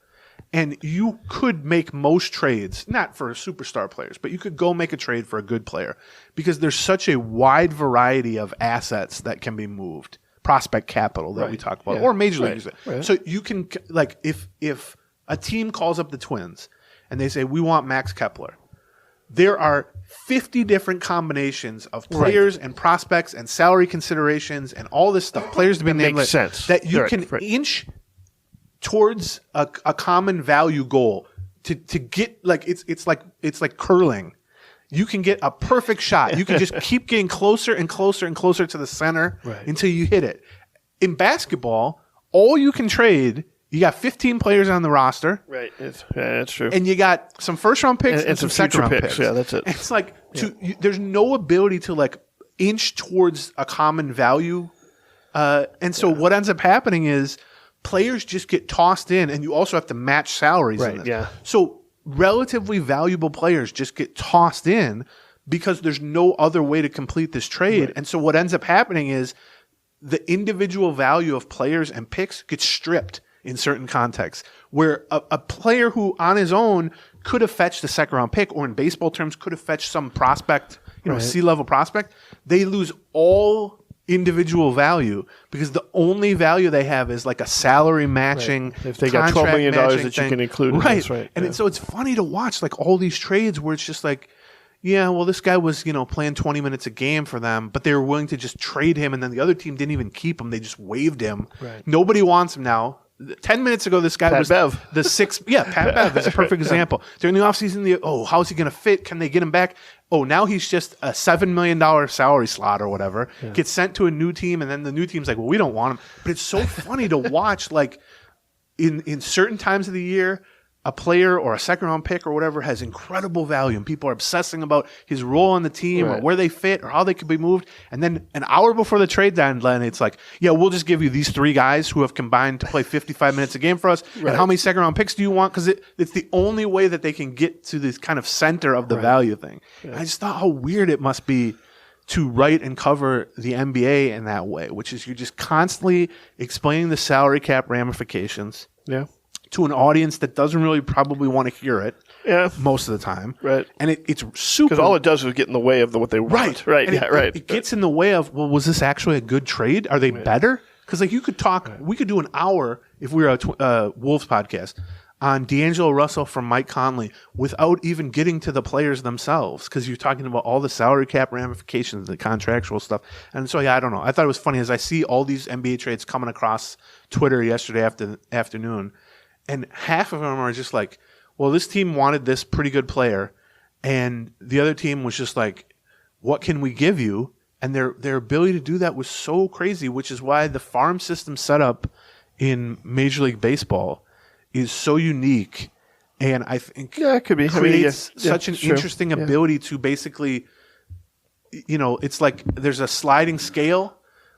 and you could make most trades, not for superstar players, but you could go make a trade for a good player because there's such a wide variety of assets that can be moved, prospect capital that we talk about, Yeah. or major Right. leaguers. Right. So you can, like, if a team calls up the Twins and they say, we want Max Kepler, there are 50 different combinations of players and prospects and salary considerations and all this stuff, players to be named, makes sense. that you Right, can right. inch towards a common value goal to get, like, it's like curling. You can get a perfect shot. You can just keep getting closer and closer and closer to the center until you hit it. In basketball, all you can trade, you got 15 players on the roster. Right. That's true. And you got some first round picks and some second future round picks. picks. Yeah, that's it. And it's like there's no ability to like inch towards a common value. And so what ends up happening is players just get tossed in, and you also have to match salaries. In Right, this. yeah. So relatively valuable players just get tossed in because there's no other way to complete this trade. And so what ends up happening is the individual value of players and picks gets stripped in certain contexts, where a player who on his own could have fetched a second round pick, or in baseball terms could have fetched some prospect, C-level prospect, they lose all individual value because the only value they have is like a salary matching. Right. If they got $12 contract million matching that you thing. can include in right? this, right? And Yeah. so it's funny to watch like all these trades where it's just like, yeah, well, this guy was, playing 20 minutes a game for them, but they were willing to just trade him, and then the other team didn't even keep him. They just waived him. Right. Nobody wants him now. 10 minutes ago, this guy Pat was Bev. the sixth. Yeah, Pat Bev is a perfect example. During the offseason, how's he going to fit? Can they get him back? Oh, now he's just a $7 million salary slot or whatever. Gets sent to a new team, and then the new team's like, well, we don't want him. But it's so funny to watch, like, in certain times of the year, a player or a second round pick or whatever has incredible value, and people are obsessing about his role on the team or Right. where they fit or how they could be moved. And then an hour before the trade deadline, it's like, yeah, we'll just give you these 3 guys who have combined to play 55 minutes a game for us. And how many second round picks do you want? Because it's the only way that they can get to this kind of center of the value thing. And I just thought how weird it must be to write and cover the NBA in that way, which is you're just constantly explaining the salary cap ramifications Yeah. to an audience that doesn't really probably want to hear it Yeah. most of the time. Right. And it's super. Because all it does is get in the way of what they want. Right. And Yeah. Right. It gets in the way of, well, was this actually a good trade? Are they better? Because like you could talk, we could do an hour if we were a Wolves podcast on D'Angelo Russell from Mike Conley without even getting to the players themselves, because you're talking about all the salary cap ramifications, the contractual stuff. And so, yeah, I don't know. I thought it was funny as I see all these NBA trades coming across Twitter yesterday afternoon, and half of them are just like, well, this team wanted this pretty good player, and the other team was just like, what can we give you? And their ability to do that was so crazy, which is why the farm system setup in Major League Baseball is so unique, and I think Yeah, it could be. creates Yeah, such an it's true. interesting ability to basically, it's like there's a sliding scale.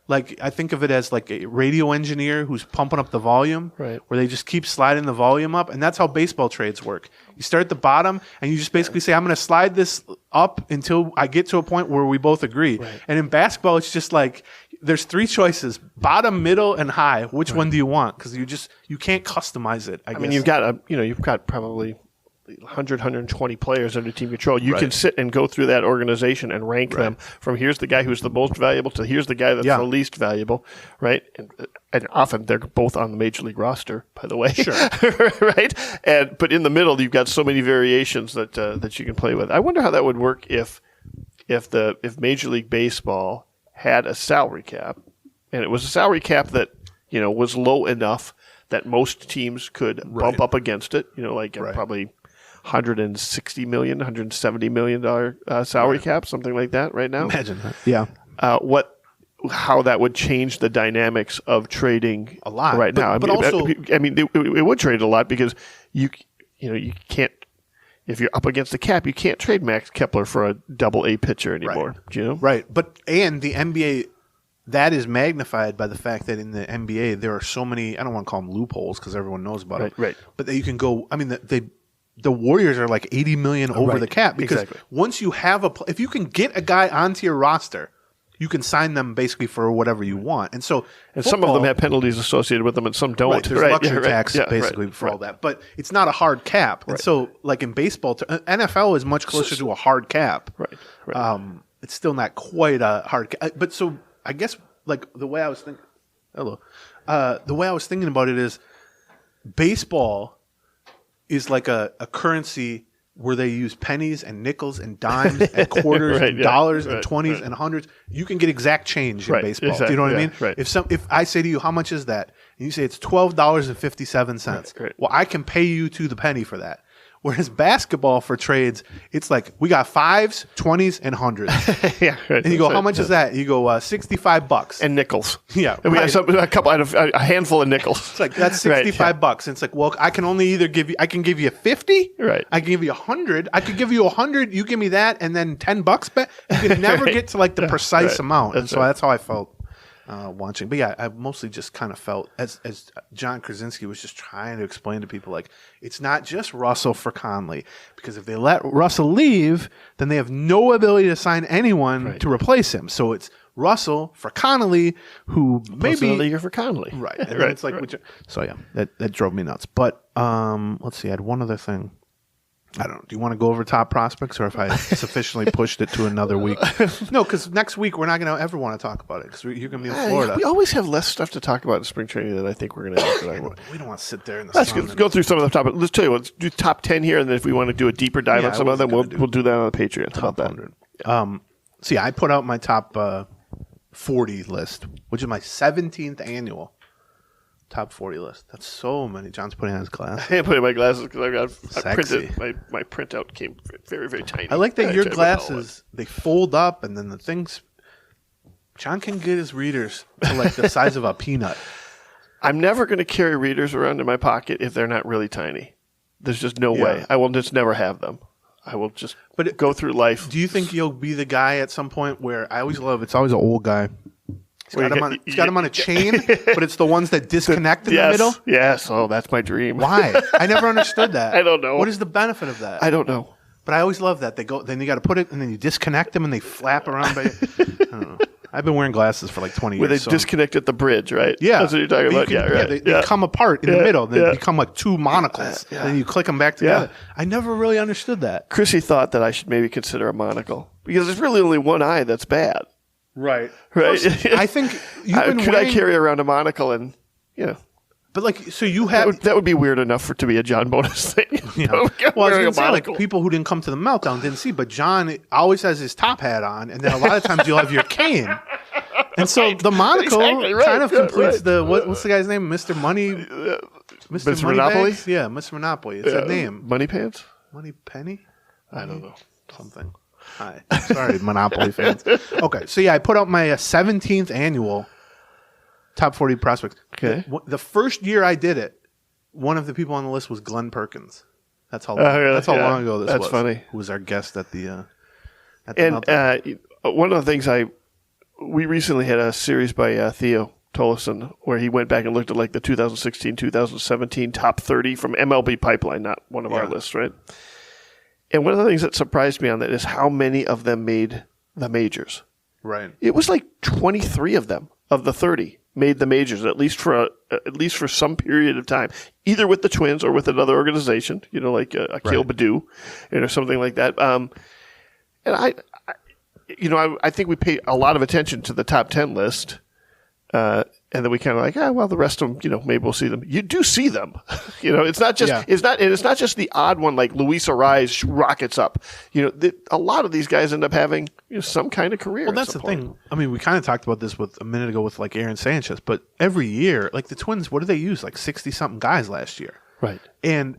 Like I think of it as like a radio engineer who's pumping up the volume, Right. where they just keep sliding the volume up, and that's how baseball trades work. You start at the bottom, and you just basically say, "I'm going to slide this up until I get to a point where we both agree." Right. And in basketball, it's just like there's 3 choices: bottom, middle, and high. Which one do you want? Because you can't customize it. I guess. I mean, you've got probably 100, 120 players under team control. You Right. can sit and go through that organization and rank them from here's the guy who's the most valuable to here's the guy that's the least valuable, right? And often they're both on the major league roster, by the way. Sure. Right? But in the middle, you've got so many variations that you can play with. I wonder how that would work if Major League Baseball had a salary cap, and it was a salary cap that was low enough that most teams could bump up against it. Probably $160 million, $170 million salary cap, something like that right now. Imagine that. Yeah. How that would change the dynamics of trading a lot right now. But also, it would trade a lot because you can't. If you're up against the cap, you can't trade Max Kepler for a double-A pitcher anymore. Right. Right. But and the NBA, that is magnified by the fact that in the NBA there are so many. I don't want to call them loopholes because everyone knows about it. Right. But that you can go. I mean, the Warriors are like $80 million over the cap because once you have if you can get a guy onto your roster, you can sign them basically for whatever you want. And so, some of them have penalties associated with them, and some don't. Right, there's luxury tax basically for all that, but it's not a hard cap. And so, like in baseball, NFL is much closer to a hard cap. Right. It's still not quite a hard cap. But so I guess like the way I was thinking, the way I was thinking about it is, baseball is like a currency where they use pennies and nickels and dimes and quarters and dollars and 20s and hundreds. You can get exact change in baseball. Exactly, do you know what I mean? Right. If I say to you, how much is that? And you say it's $12.57. Right. Well, I can pay you to the penny for that. Whereas basketball for trades, it's like we got 5s, 20s, and 100s. And you go, how much is that? You go, $65 and nickels. Yeah, and we have a handful of nickels. It's like that's $65. And it's like, well, I can only either I can give you 50. Right. I can give you 100. I could give you 100. You give me that, and then $10 back. You can never get to like the precise amount. And so that's how I felt watching. But yeah, I mostly just kind of felt as John Krasinski was just trying to explain to people, like, it's not just Russell for Conley, because if they let Russell leave, then they have no ability to sign anyone to replace him. So it's Russell for Connolly, who maybe leaguer for Conley, right? And then it's like, so yeah, that drove me nuts. But let's see, I had one other thing. I don't know. Do you want to go over top prospects, or if I sufficiently pushed it to another week? No, because next week we're not going to ever want to talk about it because you're going to be in Florida. We always have less stuff to talk about in spring training than I think we're going to have. We don't want to sit there in the Let's sun. go through some of the top. Let's tell you what. Let's do top 10 here, and then if we want to do a deeper dive on some of them, we'll do that on the Patreon. How about that? 100. See, I put out my top 40 list, which is my 17th annual top 40 list. That's so many. John's putting on his glasses. I am putting my glasses because I Sexy. printed my printout came very, very tiny. I like that your glasses, they fold up, and then the things. John can get his readers to like the size of a peanut. I'm never going to carry readers around in my pocket if they're not really tiny. There's just no way. I will just never have them. I will just go through life. Do you think you'll be the guy at some point where I always love, it's always an old guy. He's got them on a chain, but it's the ones that disconnect in the middle? Yes. Oh, that's my dream. Why? I never understood that. I don't know. What is the benefit of that? I don't know. But I always love that. Then you got to put it, and then you disconnect them, and they flap around. I don't know. I've been wearing glasses for like 20 years. Where they disconnect at the bridge, right? Yeah. That's what you're talking about. They come apart in the middle. They become like two monocles. Then you click them back together. I never really understood that. Chrissy thought that I should maybe consider a monocle because there's really only one eye that's bad. Right. I think could I carry around a monocle and but like, so you have that would be weird enough to be a John bonus thing. Well, I was gonna say, like, people who didn't come to the meltdown didn't see, but John always has his top hat on, and then a lot of times you'll have your cane, and so the monocle kind of completes the what's the guy's name, Mr. Money, Mr. Monopoly, Mr. Monopoly. It's that name, Money Pants, Money Penny. I don't know, something. Hi, sorry, Monopoly fans. Okay, so yeah, I put out my 17th annual top 40 prospects. Okay. The first year I did it, one of the people on the list was Glenn Perkins. That's how long ago this was. That's funny. Who was our guest at the one of the things we recently had a series by Theo Tolleson where he went back and looked at like the 2016, 2017 top 30 from MLB Pipeline, not one of our lists, right? And one of the things that surprised me on that is how many of them made the majors. Right. It was like 23 of them of the 30 made the majors, at least for some period of time, either with the Twins or with another organization, like Akil Baddoo, something like that. And I think we pay a lot of attention to the top 10 list. And then we kind of like, the rest of them, maybe we'll see them. You do see them, it's not just, it's not just the odd one like Luis Arraez rockets up. A lot of these guys end up having some kind of career. Well, that's the thing. I mean, we kind of talked about this a minute ago with like Aaron Sanchez, but every year, like the Twins, what do they use? Like 60 something guys last year. Right. And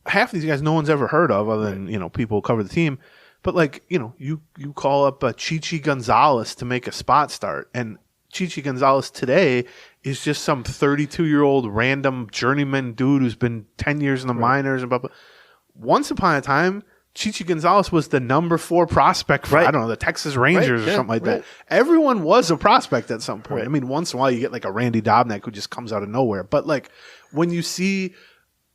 half of these guys no one's ever heard of other than, people who cover the team. But like, you call up Chichi Gonzalez to make a spot start, and Chichi Gonzalez today is just some 32-year-old random journeyman dude who's been 10 years in the minors and blah, blah. Once upon a time, Chichi Gonzalez was the number 4 prospect for, I don't know, the Texas Rangers or something like that. Everyone was a prospect at some point. I mean, once in a while you get like a Randy Dobnak who just comes out of nowhere. But like when you see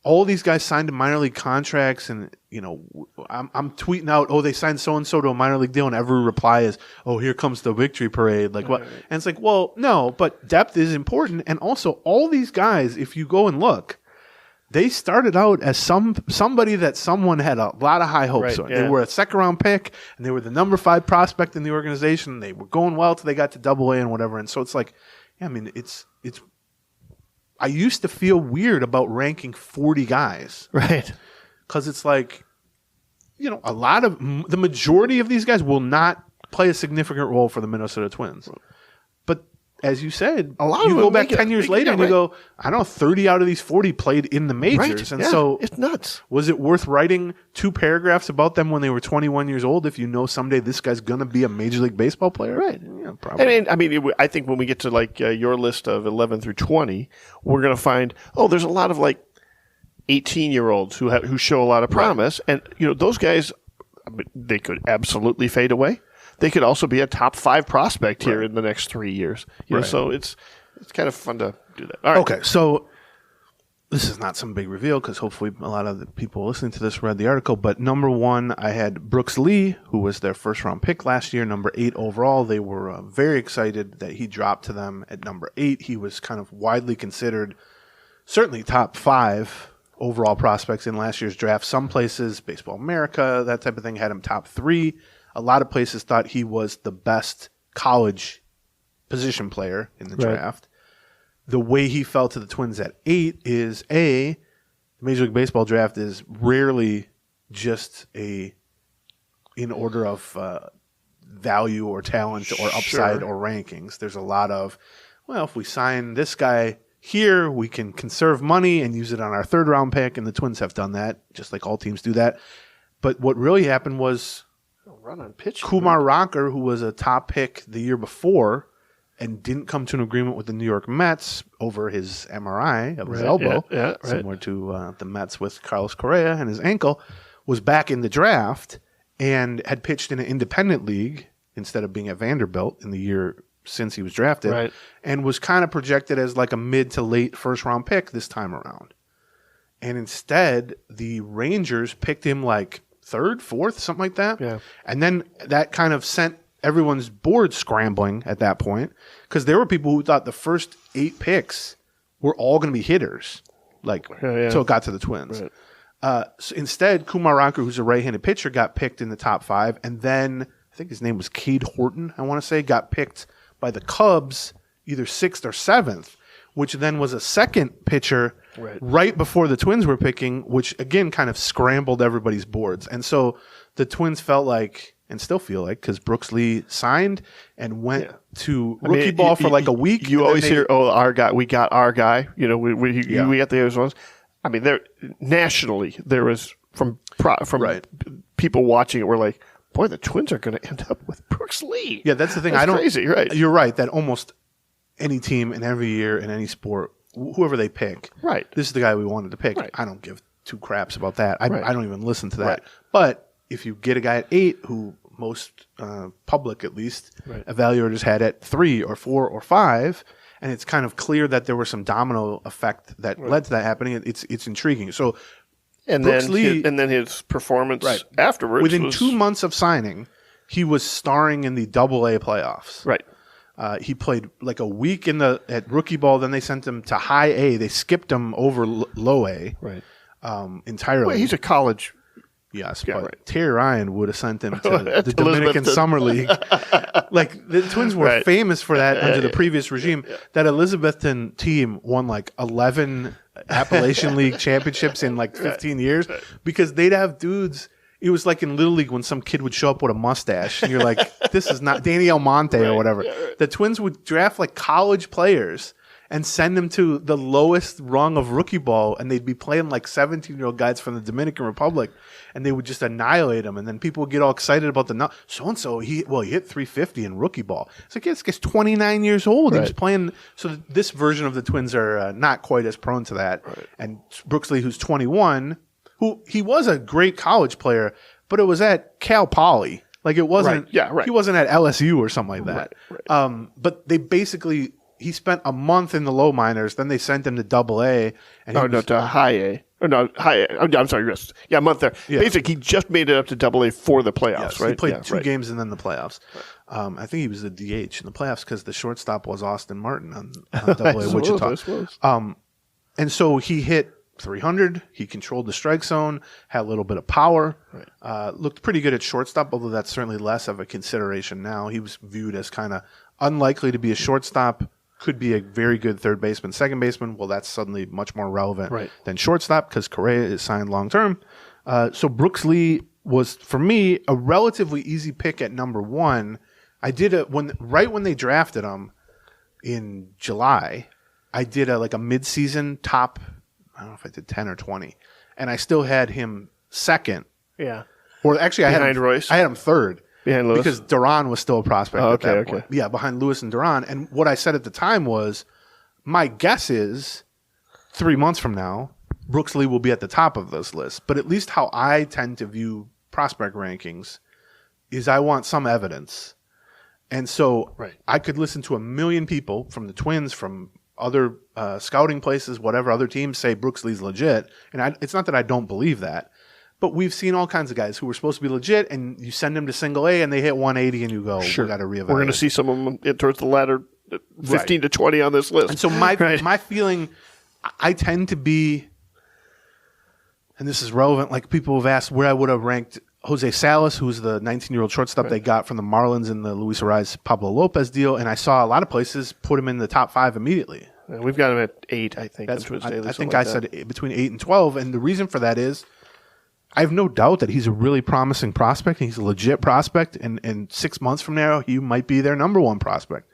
all these guys signed to minor league contracts, and I'm tweeting out, they signed so and so to a minor league deal, and every reply is, here comes the victory parade. Like what? And it's like, well, no, but depth is important, and also all these guys, if you go and look, they started out as somebody that someone had a lot of high hopes on. They were a second round pick, and they were the number 5 prospect in the organization. They were going well till they got to Double-A and whatever, and so it's like, it's. I used to feel weird about ranking 40 guys. Right. Because it's like, a lot of the majority of these guys will not play a significant role for the Minnesota Twins. But as you said, a lot you of go them back 10 years later and you go, I don't know, 30 out of these 40 played in the majors. And so it's nuts. Was it worth writing 2 paragraphs about them when they were 21 years old if you know someday this guy's going to be a Major League Baseball player? Right. Yeah, probably. I think when we get to like your list of 11 through 20, we're going to find, there's a lot of like 18-year-olds who show a lot of promise. And, those guys, they could absolutely fade away. They could also be a top 5 prospect here in the next 3 years. So it's kind of fun to do that. All right. Okay, so this is not some big reveal because hopefully a lot of the people listening to this read the article. But number 1, I had Brooks Lee, who was their first-round pick last year, number 8 overall. They were very excited that he dropped to them at number 8. He was kind of widely considered certainly top 5 overall prospects in last year's draft. Some places, Baseball America, that type of thing, had him top 3. A lot of places thought he was the best college position player in the draft. The way he fell to the Twins at 8 is the Major League Baseball draft is rarely just in order of value or talent or upside or rankings. There's a lot of, if we sign this guy here, we can conserve money and use it on our 3rd round pick, and the Twins have done that, just like all teams do that. But what really happened was run on pitch. Kumar Rocker, who was a top pick the year before and didn't come to an agreement with the New York Mets over his MRI of his elbow, similar to the Mets with Carlos Correa and his ankle, was back in the draft and had pitched in an independent league instead of being at Vanderbilt in the year since he was drafted, and was kind of projected as like a mid to late first-round pick this time around. And instead, the Rangers picked him like 3rd, 4th, something like that. Yeah. And then that kind of sent everyone's board scrambling at that point because there were people who thought the first 8 picks were all going to be hitters. So it got to the Twins. So instead, Kumar Rocker, who's a right-handed pitcher, got picked in the top 5. And then I think his name was Cade Horton, I want to say, got picked by the Cubs either 6th or 7th, which then was a second pitcher right before the Twins were picking, which again kind of scrambled everybody's boards. And so the Twins felt like, and still feel like, because Brooks Lee signed and went to rookie ball for like a week. You always hear, our guy, we got our guy. We got the other ones. I mean, nationally, there was from people watching it were like, boy, the Twins are going to end up with Brooks Lee. Yeah, that's the thing. That's crazy, right? You're right that almost any team in every year in any sport, whoever they pick, this is the guy we wanted to pick. I don't give 2 craps about that. I don't even listen to that. But if you get a guy at 8 who most public, at least, evaluators had at 3 or 4 or 5, and it's kind of clear that there was some domino effect that led to that happening, it's intriguing. So and then his performance afterwards. Within 2 months of signing, he was starring in the Double-A playoffs. Right. He played like a week at rookie ball. Then they sent him to high A. They skipped him over low A. Right. Entirely. Well, he's a college. Yes, Yeah, but right. Terry Ryan would have sent him to the Dominican Summer League. Like the Twins were Right. famous for that under the previous regime. That Elizabethton team won like 11 Appalachian League championships in like 15 years because they'd have dudes. It was like in Little League when some kid would show up with a mustache and you're like, this is not Danny Almonte or whatever. The Twins would draft like college players and send them to the lowest rung of rookie ball, and they'd be playing like 17-year-old guys from the Dominican Republic, and they would just annihilate them. And then people would get all excited about so-and-so. He hit 350 in rookie ball. It's like, this guy's 29 years old. He was playing. So this version of the Twins are not quite as prone to that. Right. And Brooks Lee, who's 21, he was a great college player, but it was at Cal Poly. Like it wasn't. Right. Yeah, right. He wasn't at LSU or something like that. Right. But they basically. He spent a month in the low minors. Then they sent him to Double A. And to High A. Or no, High A. Oh, I'm sorry. Yes. Yeah, a month there. Yeah. Basically, he just made it up to Double A for the playoffs, Yes, right? he played two games and then the playoffs. Right. I think he was the DH in the playoffs because the shortstop was Austin Martin on Double A Wichita. And so he hit 300. He controlled the strike zone, had a little bit of power. Right. Looked pretty good at shortstop, although that's certainly less of a consideration now. He was viewed as kind of unlikely to be a shortstop. Could be a very good third baseman, second baseman. Well, that's suddenly much more relevant than shortstop because Correa is signed long term. So Brooks Lee was, for me, a relatively easy pick at number one. I did right when they drafted him in July. I did a mid-season top. I don't know if I did 10 or 20, and I still had him second. Yeah. Or actually, behind Royce. I had him third. Behind Lewis? Because Duran was still a prospect at that point. Okay. Yeah, behind Lewis and Duran. And what I said at the time was, my guess is 3 months from now, Brooks Lee will be at the top of this list. But at least how I tend to view prospect rankings is I want some evidence. And so I could listen to a million people from the Twins, from other scouting places, whatever other teams say Brooks Lee's legit. And it's not that I don't believe that. But we've seen all kinds of guys who were supposed to be legit, and you send them to single A, and they hit 180, and you go, we got to reevaluate. We're going to see some of them get towards the latter 15 to 20 on this list. And so my feeling, I tend to be, and this is relevant, like people have asked where I would have ranked Jose Salas, who's the 19-year-old shortstop they got from the Marlins in the Luis Arraez Pablo Lopez deal, and I saw a lot of places put him in the top 5 immediately. And we've got him at 8, I think. I think I said between 8 and 12, and the reason for that is I have no doubt that he's a really promising prospect, and he's a legit prospect, and 6 months from now, he might be their number one prospect.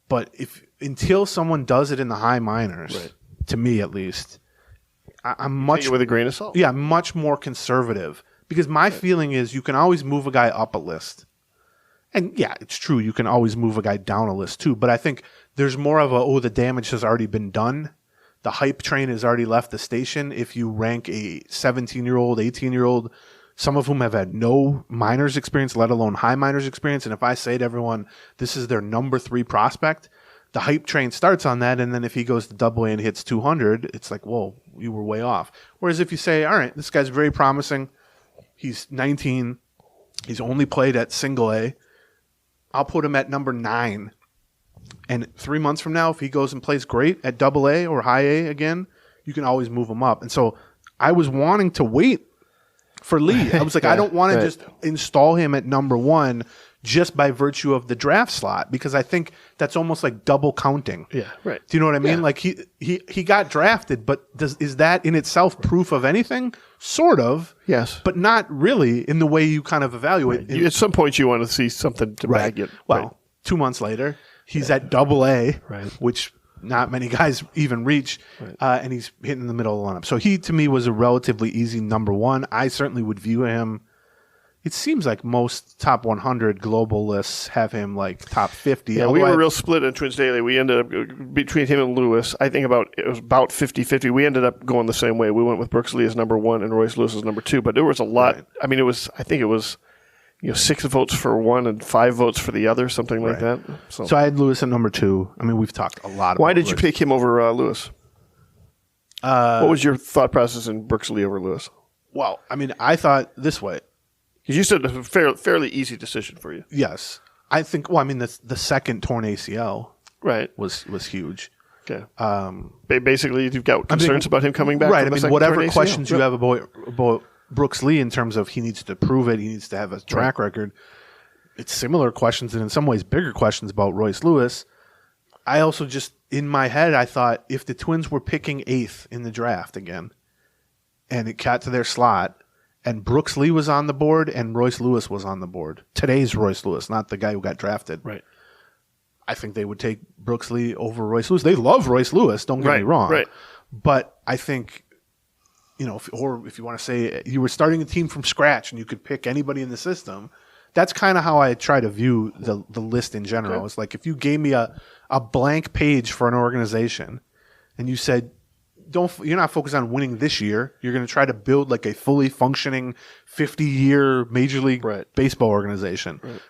But until someone does it in the high minors, to me at least, I'm much... Take it with a grain of salt. Yeah, much more conservative. Because my feeling is you can always move a guy up a list. And yeah, it's true, you can always move a guy down a list too. But I think there's more of the damage has already been done. The hype train has already left the station. If you rank a 17-year-old, 18-year-old, some of whom have had no minors experience, let alone high minors experience, and if I say to everyone, this is their number 3 prospect, the hype train starts on that, and then if he goes to Double A and hits 200, it's like, whoa, you were way off. Whereas if you say, all right, this guy's very promising, he's 19, he's only played at single A, I'll put him at number 9. And 3 months from now, if he goes and plays great at Double A or High A again, you can always move him up. And so I was wanting to wait for Lee. I was like, I don't want to just install him at number 1 just by virtue of the draft slot, because I think that's almost like double counting. Yeah, right. Do you know what I mean? Yeah. Like he got drafted, but is that in itself proof of anything? Sort of. Yes. But not really in the way you kind of evaluate. Right. At some point, you want to see something to back it. Well, 2 months later, he's at Double A, which not many guys even reach, and he's hitting in the middle of the lineup. So he, to me, was a relatively easy number 1. I certainly would view him. It seems like most top 100 global lists have him like top 50. Yeah, we were real split in Twins Daily. We ended up, between him and Lewis, I think it was about 50-50. We ended up going the same way. We went with Brooks Lee as number 1 and Royce Lewis as number 2. But there was a lot. Right. I mean, I think it was 6 votes for one and 5 votes for the other, something like that. So I had Lewis at number 2. I mean, we've talked a lot about Why did you pick him over Lewis? What was your thought process in Brooks Lee over Lewis? Well, I mean, I thought this way. Because you said a fairly easy decision for you. Yes. I think. Well, I mean, the second torn ACL Right. was huge. Okay. Basically, you've got concerns about him coming back. Right. From I mean, whatever questions you have about Brooks Lee in terms of he needs to prove it, he needs to have a track record. It's similar questions and in some ways bigger questions about Royce Lewis. I also just, in my head, I thought if the Twins were picking 8th in the draft again and it got to their slot and Brooks Lee was on the board and Royce Lewis was on the board, today's Royce Lewis, not the guy who got drafted. Right. I think they would take Brooks Lee over Royce Lewis. They love Royce Lewis, don't get me wrong. Right. But I think, if you want to say you were starting a team from scratch and you could pick anybody in the system, that's kind of how I try to view the list in general. Okay. It's like if you gave me a blank page for an organization and you said, you're not focused on winning this year. You're going to try to build like a fully functioning 50-year Major League Baseball organization. Right.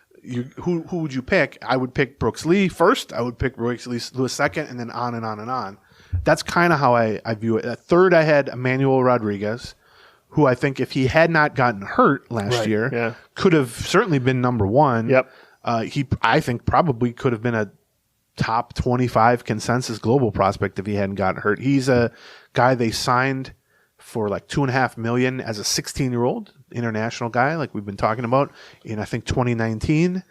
Who would you pick? I would pick Brooks Lee first. I would pick Royce Lewis second, and then on and on and on. That's kind of how I view it. At third, I had Emmanuel Rodriguez, who I think if he had not gotten hurt last year, could have certainly been number one. Yep. I think probably could have been a top 25 consensus global prospect if he hadn't gotten hurt. He's a guy they signed for like $2.5 million as a 16-year-old international guy, like we've been talking about, in I think 2019,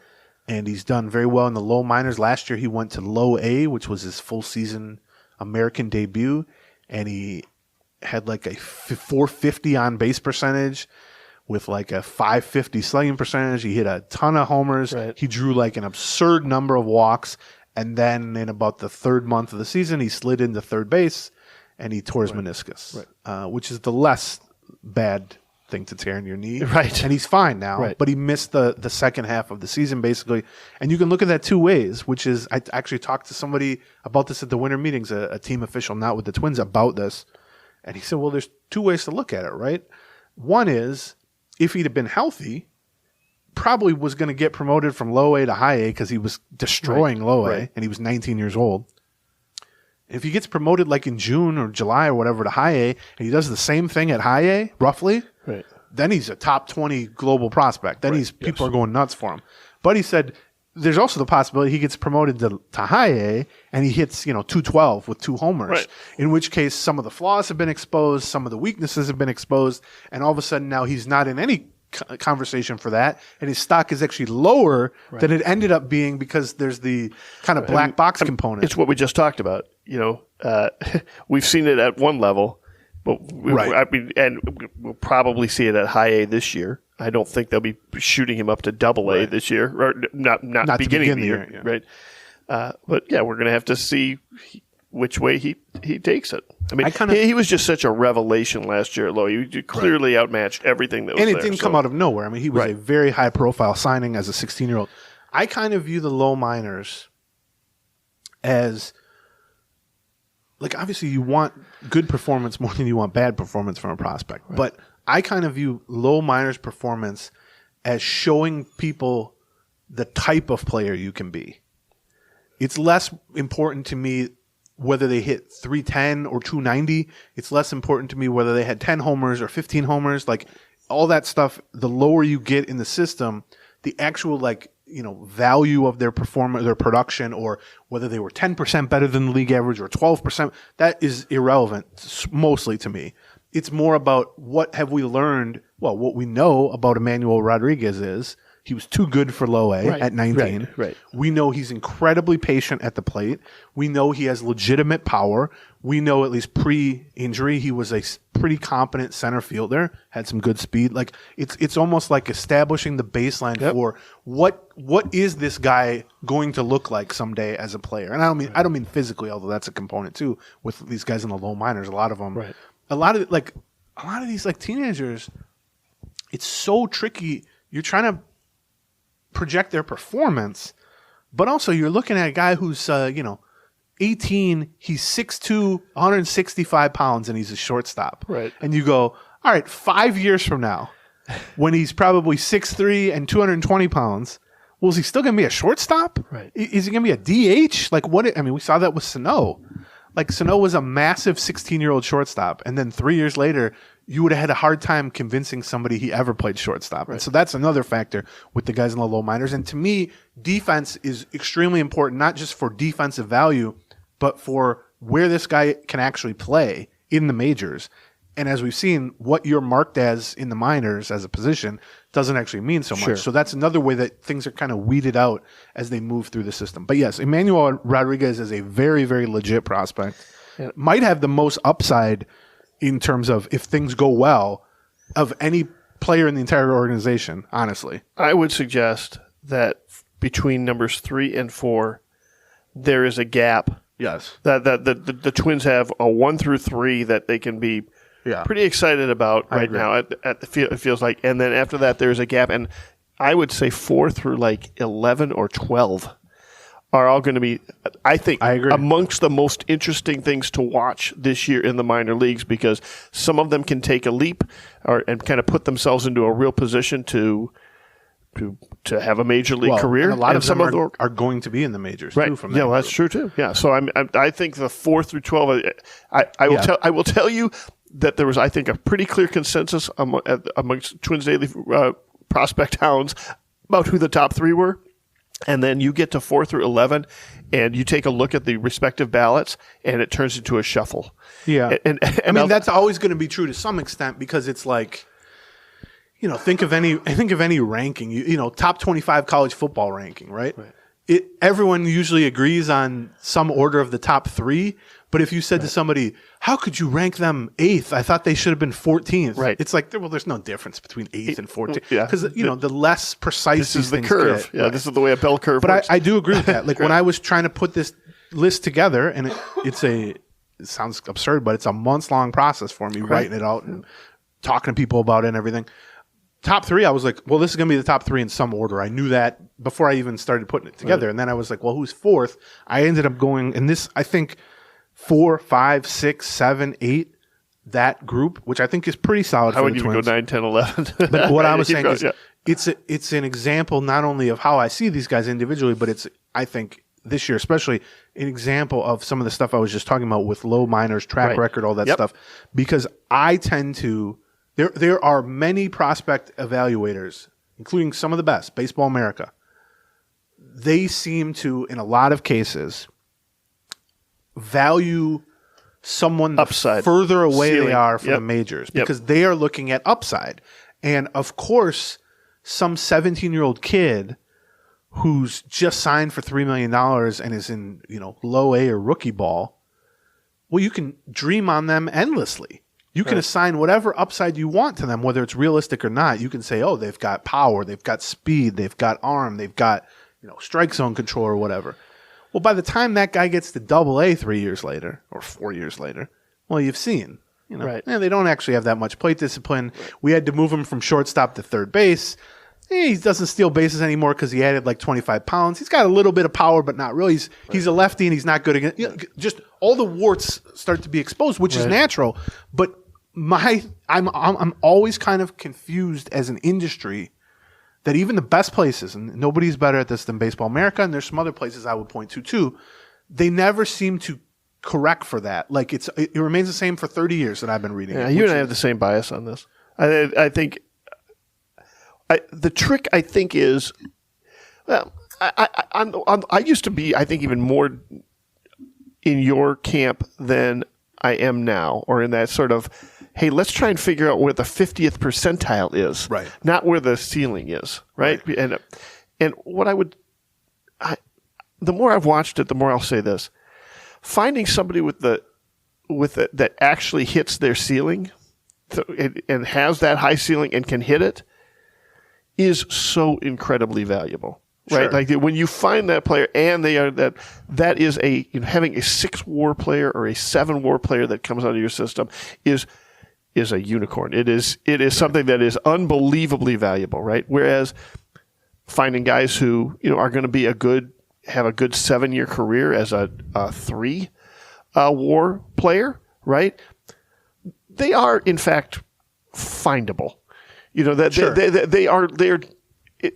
and he's done very well in the low minors. Last year he went to low A, which was his full season American debut, and he had like a 450 on base percentage with like a 550 slugging percentage. He hit a ton of homers. Right. He drew like an absurd number of walks, and then in about the third month of the season, he slid into third base and he tore his meniscus, which is the less bad thing to tear in your knee. Right. And he's fine now, but he missed the second half of the season basically. And you can look at that two ways, which is I actually talked to somebody about this at the winter meetings, a team official not with the Twins, about this. And he said, well, there's two ways to look at it, right? One is if he'd have been healthy, probably was going to get promoted from low A to high A because he was destroying low A and he was 19 years old. If he gets promoted like in June or July or whatever to high A and he does the same thing at high A, roughly, then he's a top 20 global prospect. Then people are going nuts for him. But he said there's also the possibility he gets promoted to high A and he hits 212 with 2 homers, in which case some of the flaws have been exposed, some of the weaknesses have been exposed, and all of a sudden now he's not in any conversation for that, and his stock is actually lower than it ended up being because there's the kind of black box component. It's what we just talked about. We've seen it at one level, but we'll probably see it at high A this year. I don't think they'll be shooting him up to double A this year, or not beginning of the year, right? But we're going to have to see which way he takes it. I mean, he was just such a revelation last year at Low. He clearly outmatched everything that was there. And it didn't come out of nowhere. I mean, he was a very high-profile signing as a 16-year-old. I kind of view the low minors as, like, obviously you want good performance more than you want bad performance from a prospect. Right. But I kind of view low minors performance as showing people the type of player you can be. It's less important to me whether they hit 310 or 290. It's less important to me whether they had 10 homers or 15 homers. Like all that stuff, the lower you get in the system, the actual value of their performance, their production, or whether they were 10% better than the league average or 12%, that is irrelevant mostly to me. It's more about what have we learned. Well, what we know about Emmanuel Rodriguez is he was too good for low A at 19. Right. We know he's incredibly patient at the plate. We know he has legitimate power. We know at least pre-injury he was a pretty competent center fielder, had some good speed. Like it's almost like establishing the baseline for what is this guy going to look like someday as a player. And I don't mean physically, although that's a component too with these guys in the low minors. A lot of them, a lot of these like teenagers, it's so tricky. You're trying to project their performance, but also you're looking at a guy who's 18, he's 6'2", 165 pounds, and he's a shortstop. Right. And you go, all right, 5 years from now, when he's probably 6'3" and 220 pounds, well, is he still going to be a shortstop? Right. Is he going to be a DH? Like what? I mean, we saw that with Sano. Like Sano was a massive 16-year-old shortstop, and then 3 years later, you would have had a hard time convincing somebody he ever played shortstop. Right. And so that's another factor with the guys in the low minors. And to me, defense is extremely important, not just for defensive value, but for where this guy can actually play in the majors. And as we've seen, what you're marked as in the minors as a position doesn't actually mean so much. Sure. So that's another way that things are kind of weeded out as they move through the system. But yes, Emmanuel Rodriguez is a very, very legit prospect. Yeah. Might have the most upside in terms of if things go well of any player in the entire organization, honestly. I would suggest that between numbers 3 and 4, there is a gap. Yes. That the Twins have a 1 through 3 that they can be pretty excited about right now. It feels like, and then after that, there's a gap, and I would say 4 through like 11 or 12 are all going to be, I agree, amongst the most interesting things to watch this year in the minor leagues, because some of them can take a leap and kind of put themselves into a real position to have a major league career. And a lot of them are going to be in the majors too. From that well, that's true too. Yeah, so I think the 4 through 12. I will tell you that there was, I think, a pretty clear consensus amongst Twins Daily prospect hounds about who the top 3 were. And then you get to 4 through 11, and you take a look at the respective ballots, and it turns into a shuffle. Yeah, and I mean that's always going to be true to some extent, because it's like, think of any ranking, top 25 college football ranking, right? Everyone usually agrees on some order of the top 3. But if you said to somebody, how could you rank them 8th? I thought they should have been 14th. Right. It's like, well, there's no difference between 8th and 14th. Because, the less precise this is the curve. Get, this is the way a bell curve works. But I do agree with that. Like when I was trying to put this list together, and it sounds absurd, but it's a months-long process for me, writing it out and talking to people about it and everything. Top 3, I was like, well, this is going to be the top 3 in some order. I knew that before I even started putting it together. Right. And then I was like, well, who's 4th? I ended up going, and this, I think, 4, 5, 6, 7, 8, that group, which I think is pretty solid. I wouldn't even go 9, 10, 11. But what I was saying is, it's an example not only of how I see these guys individually, but it's, I think, this year especially, an example of some of the stuff I was just talking about with low minors, track record, all that stuff. Because I tend to, there are many prospect evaluators, including some of the best, Baseball America. They seem to, in a lot of cases, value someone upside, further away ceiling. They are from the majors, because they are looking at upside. And of course, some 17-year-old kid who's just signed for $3 million and is in low A or rookie ball, well, you can dream on them endlessly. You can assign whatever upside you want to them, whether it's realistic or not. You can say, oh, they've got power, they've got speed, they've got arm, they've got strike zone control or whatever. Well, by the time that guy gets to AA 3 years later or 4 years later, well, you've seen, they don't actually have that much plate discipline. Right. We had to move him from shortstop to third base. He doesn't steal bases anymore because he added like 25 pounds. He's got a little bit of power, but not really. He's a lefty and he's not good against. Just all the warts start to be exposed, which is natural. But I'm always kind of confused as an industry that even the best places, and nobody's better at this than Baseball America, and there's some other places I would point to too, they never seem to correct for that. Like it remains the same for 30 years that I've been reading. Yeah, you and I have the same bias on this. I think the trick, I think, is, well, I used to be, I think, even more in your camp than I am now, or in that sort of, hey, let's try and figure out where the 50th percentile is, right? Not where the ceiling is, right? And what the more I've watched it, the more I'll say this: finding somebody that actually hits their ceiling and has that high ceiling and can hit it is so incredibly valuable. Right, like when you find that player, and they are that is a having a 6-WAR player or a 7-WAR player that comes out of your system is a unicorn. It is something that is unbelievably valuable, right? Whereas finding guys who are going to have a good 7-year career as a 3 WAR player, right? They are in fact findable. They're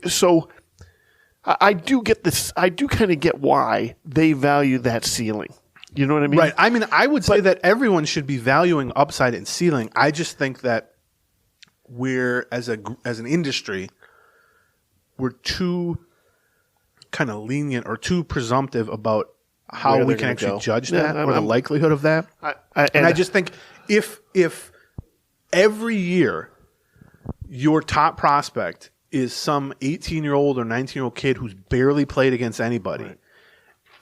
so. I do get this. I do kind of get why they value that ceiling. You know what I mean? Right. I mean, I would say that everyone should be valuing upside and ceiling. I just think that we're, as an industry, we're too kind of lenient or too presumptive about how we can actually judge that or the likelihood of that. I just think if every year your top prospect is some 18-year-old or 19-year-old kid who's barely played against anybody, right,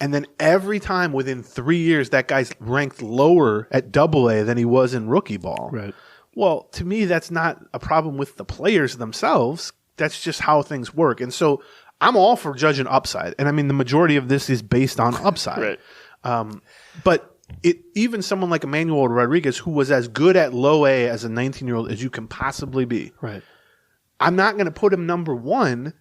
and then every time within 3 years that guy's ranked lower at Double-A than he was in rookie ball, right. Well, to me, that's not a problem with the players themselves. That's just how things work. And so I'm all for judging upside. And I mean, the majority of this is based on upside. Right. But even someone like Emmanuel Rodriguez, who was as good at low A as a 19-year-old as you can possibly be, right, I'm not going to put him number one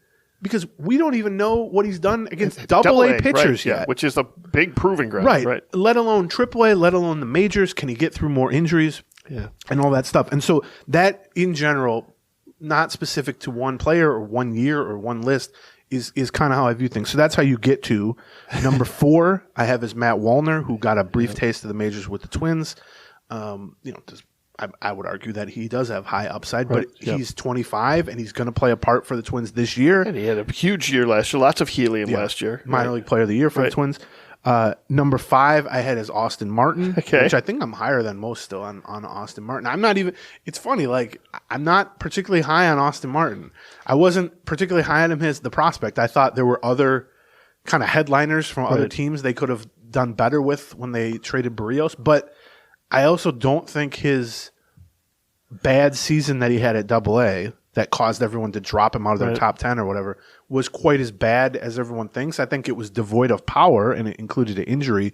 because we don't even know what he's done against Double-A pitchers yet. Yeah, which is a big proving ground. Right. Let alone Triple-A, let alone the majors. Can he get through more injuries? Yeah. And all that stuff. And so that, in general, not specific to one player or 1 year or one list, is kind of how I view things. So that's how you get to number 4. I have is Matt Wallner, who got a brief taste of the majors with the Twins. I would argue that he does have high upside, but he's 25 and he's going to play a part for the Twins this year. And he had a huge year last year. Lots of helium last year. Minor league player of the year for the Twins. Number 5 I had is Austin Martin, which I think I'm higher than most still on Austin Martin. I'm not even, it's funny, like I'm not particularly high on Austin Martin. I wasn't particularly high on him as the prospect. I thought there were other kind of headliners from other teams they could have done better with when they traded Barrios, but I also don't think his bad season that he had at Double-A that caused everyone to drop him out of their top 10 or whatever was quite as bad as everyone thinks. I think it was devoid of power and it included an injury.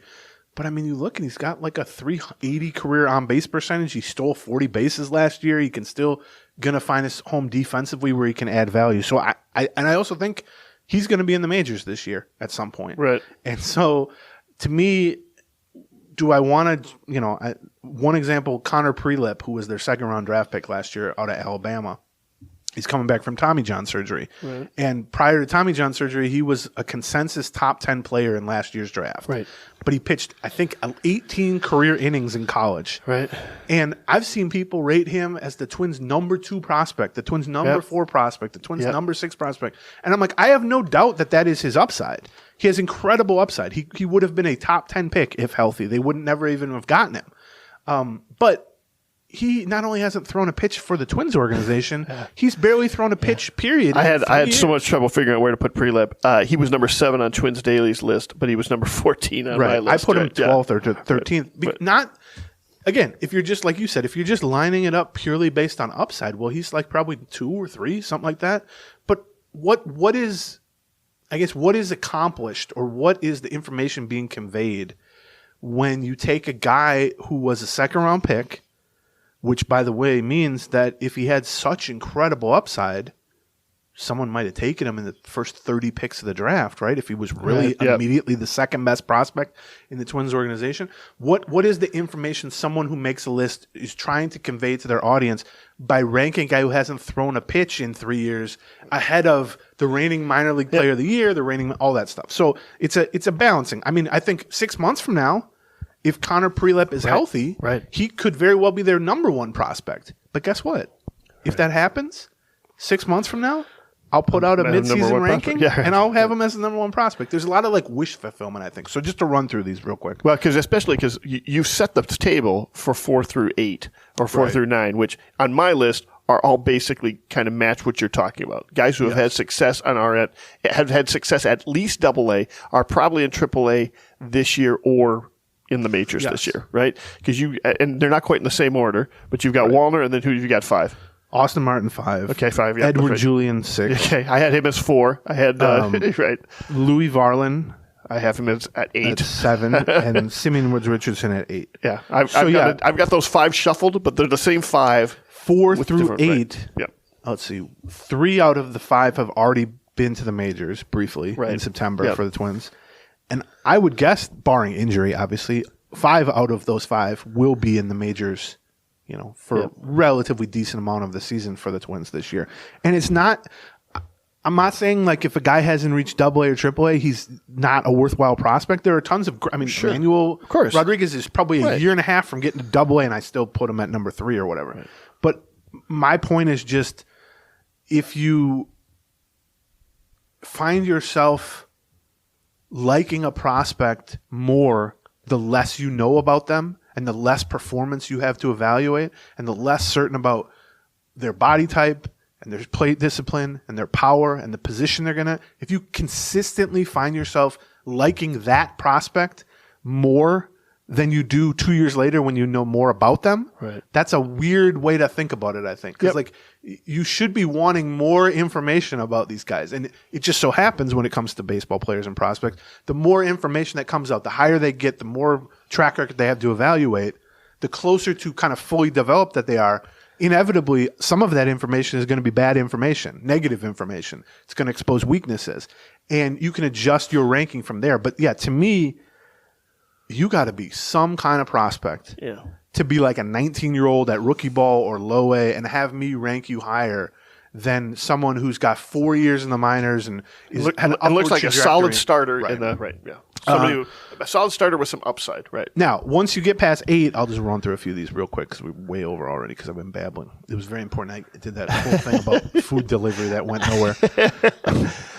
But I mean, you look and he's got like a 380 career on base percentage. He stole 40 bases last year. He can still gonna find his home defensively where he can add value. So I also think he's gonna be in the majors this year at some point. Right. And so to me, do I want to, one example, Connor Prelip, who was their second round draft pick last year out of Alabama. He's coming back from Tommy John surgery. Right. And prior to Tommy John surgery, he was a consensus top 10 player in last year's draft. Right. But he pitched, I think, 18 career innings in college. Right. And I've seen people rate him as the Twins' number 2 prospect, the Twins' number 4 prospect, the Twins' number 6 prospect. And I'm like, I have no doubt that is his upside. He has incredible upside. He would have been a top 10 pick if healthy. They wouldn't never even have gotten him. But he not only hasn't thrown a pitch for the Twins organization, he's barely thrown a pitch, period. I had so much trouble figuring out where to put Prelip. He was number 7 on Twins Daily's list, but he was number 14 on my list. I put him 12th or 13th. But not, again, if you're just, like you said, if you're just lining it up purely based on upside, well, he's like probably 2 or 3, something like that. But what is accomplished or what is the information being conveyed when you take a guy who was a second-round pick, which, by the way, means that if he had such incredible upside, someone might have taken him in the first 30 picks of the draft, right? If he was really immediately the second best prospect in the Twins organization. What is the information someone who makes a list is trying to convey to their audience by ranking a guy who hasn't thrown a pitch in 3 years ahead of the reigning minor league player of the year, the reigning, all that stuff. So it's a balancing. I mean, I think 6 months from now, if Connor Prelip is healthy, he could very well be their number 1 prospect. But guess what? If that happens, 6 months from now, I'll put out a midseason ranking, and I'll have him as the number 1 prospect. There's a lot of like wish fulfillment, I think. So just to run through these real quick. Well, especially because you set the table for 4 through 8 or 4 through 9, which on my list are all basically kind of match what you're talking about. Guys who have had success on our end, have had success at least Double-A, are probably in Triple-A this year or in the majors this year, right? Because and they're not quite in the same order, but you've got Wallner, and then who have you got 5? Austin Martin 5. Okay, 5. Yeah, Edward Julian 6. Okay, I had him as 4. I had Louis Varlin. I have him at 8. At 7, and Simeon Woods Richardson at 8. Yeah, I've got those 5 shuffled, but they're the same 5. 4 through 8. Yeah. Let's see. 3 out of the 5 have already been to the majors briefly in September for the Twins. And I would guess, barring injury, obviously, 5 out of those 5 will be in the majors, for a relatively decent amount of the season for the Twins this year. And it's not I'm not saying like if a guy hasn't reached Double A or Triple A, he's not a worthwhile prospect. There are tons of. Manuel of course. Rodriguez is probably a year and a half from getting to Double A, and I still put him at number 3 or whatever. Right. But my point is just if you find yourself liking a prospect more the less you know about them and the less performance you have to evaluate and the less certain about their body type and their plate discipline and their power and the position they're going to, if you consistently find yourself liking that prospect more than you do 2 years later when you know more about them, right. That's a weird way to think about it, I think. Because like you should be wanting more information about these guys. And it just so happens when it comes to baseball players and prospects, the more information that comes out, the higher they get, the more track record they have to evaluate, the closer to kind of fully developed that they are. Inevitably, some of that information is going to be bad information, negative information. It's going to expose weaknesses. And you can adjust your ranking from there. But yeah, to me, you got to be some kind of prospect to be like a 19-year-old at rookie ball or low A and have me rank you higher than someone who's got 4 years in the minors and looks like a solid starter in the somebody a solid starter with some upside. Right. Now, once you get past 8, I'll just run through a few of these real quick because we're way over already because I've been babbling. It was very important. I did that whole thing about food delivery that went nowhere.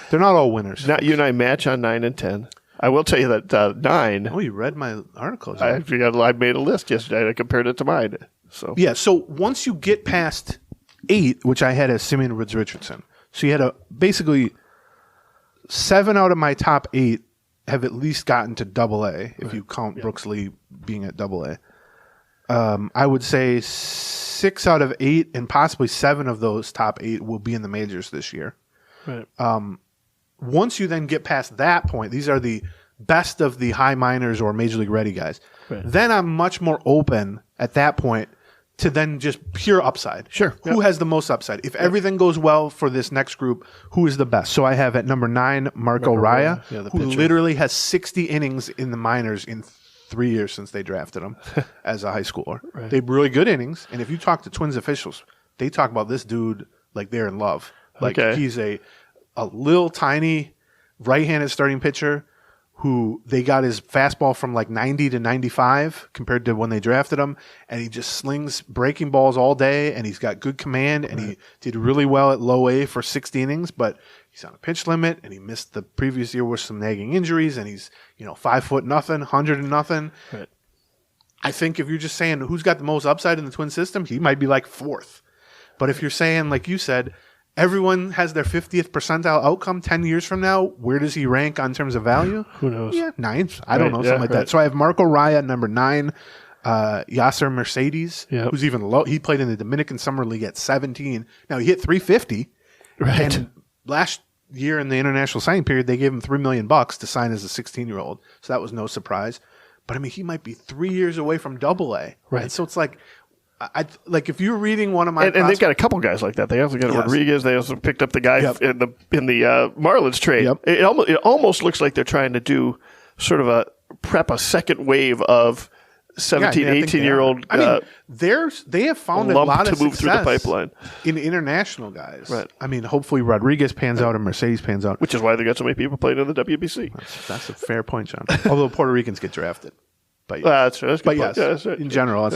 They're not all winners. Now, you and I match on 9 and 10. I will tell you that 9. Oh, you read my articles. I made a list yesterday. I compared it to mine. So once you get past 8, which I had as Simeon Woods Richardson, so you had basically 7 out of my top 8 have at least gotten to Double A if you count Brooks Lee being at Double A. I would say 6 out of 8 and possibly 7 of those top 8 will be in the majors this year. Right. Once you then get past that point, these are the best of the high minors or major league ready guys. Right. Then I'm much more open at that point to then just pure upside. Sure. Who has the most upside? If everything goes well for this next group, who is the best? So I have at number 9, Marco Raya, who literally has 60 innings in the minors in 3 years since they drafted him as a high schooler. Right. They have really good innings. And if you talk to Twins officials, they talk about this dude like they're in love. Like he's a little tiny right-handed starting pitcher who they got his fastball from like 90 to 95 compared to when they drafted him, and he just slings breaking balls all day, and he's got good command, and he did really well at low A for 60 innings, but he's on a pitch limit, and he missed the previous year with some nagging injuries, and he's 5'0" nothing, 100 and nothing. Right. I think if you're just saying who's got the most upside in the Twin system, he might be like 4th. But if you're saying, like you said, everyone has their 50th percentile outcome 10 years from now, where does he rank on terms of value? Who knows? Yeah, 9th. I don't know, something like that. So I have Marco Raya, number 9, Yasser Mercedes, who's even low. He played in the Dominican Summer League at 17. Now, he hit 350. Right. And last year in the international signing period, they gave him $3 million to sign as a 16-year-old. So that was no surprise. But, I mean, he might be 3 years away from Double A. Right. And so it's like, if you're reading one of my and they've got a couple guys like that. They also got Rodriguez. They also picked up the guy in the Marlins trade. Yep. It almost looks like they're trying to do sort of prep a second wave of 17, 18-year-old. I mean, they have found a lot of to move through the pipeline in international guys. Right. I mean, hopefully Rodriguez pans out and Mercedes pans out, which is why they got so many people playing in the WBC. That's a fair point, John. Although Puerto Ricans get drafted, but that's right. That's right. In general,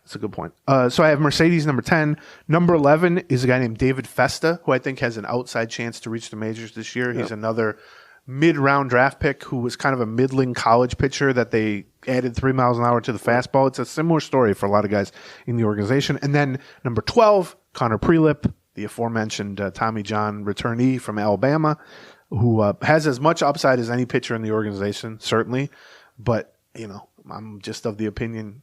that's a good point. So I have Mercedes number 10. Number 11 is a guy named David Festa, who I think has an outside chance to reach the majors this year. He's another mid-round draft pick who was kind of a middling college pitcher that they added 3 miles an hour to the fastball. It's a similar story for a lot of guys in the organization. And then number 12, Connor Prelip, the aforementioned Tommy John returnee from Alabama, who has as much upside as any pitcher in the organization, certainly. But, I'm just of the opinion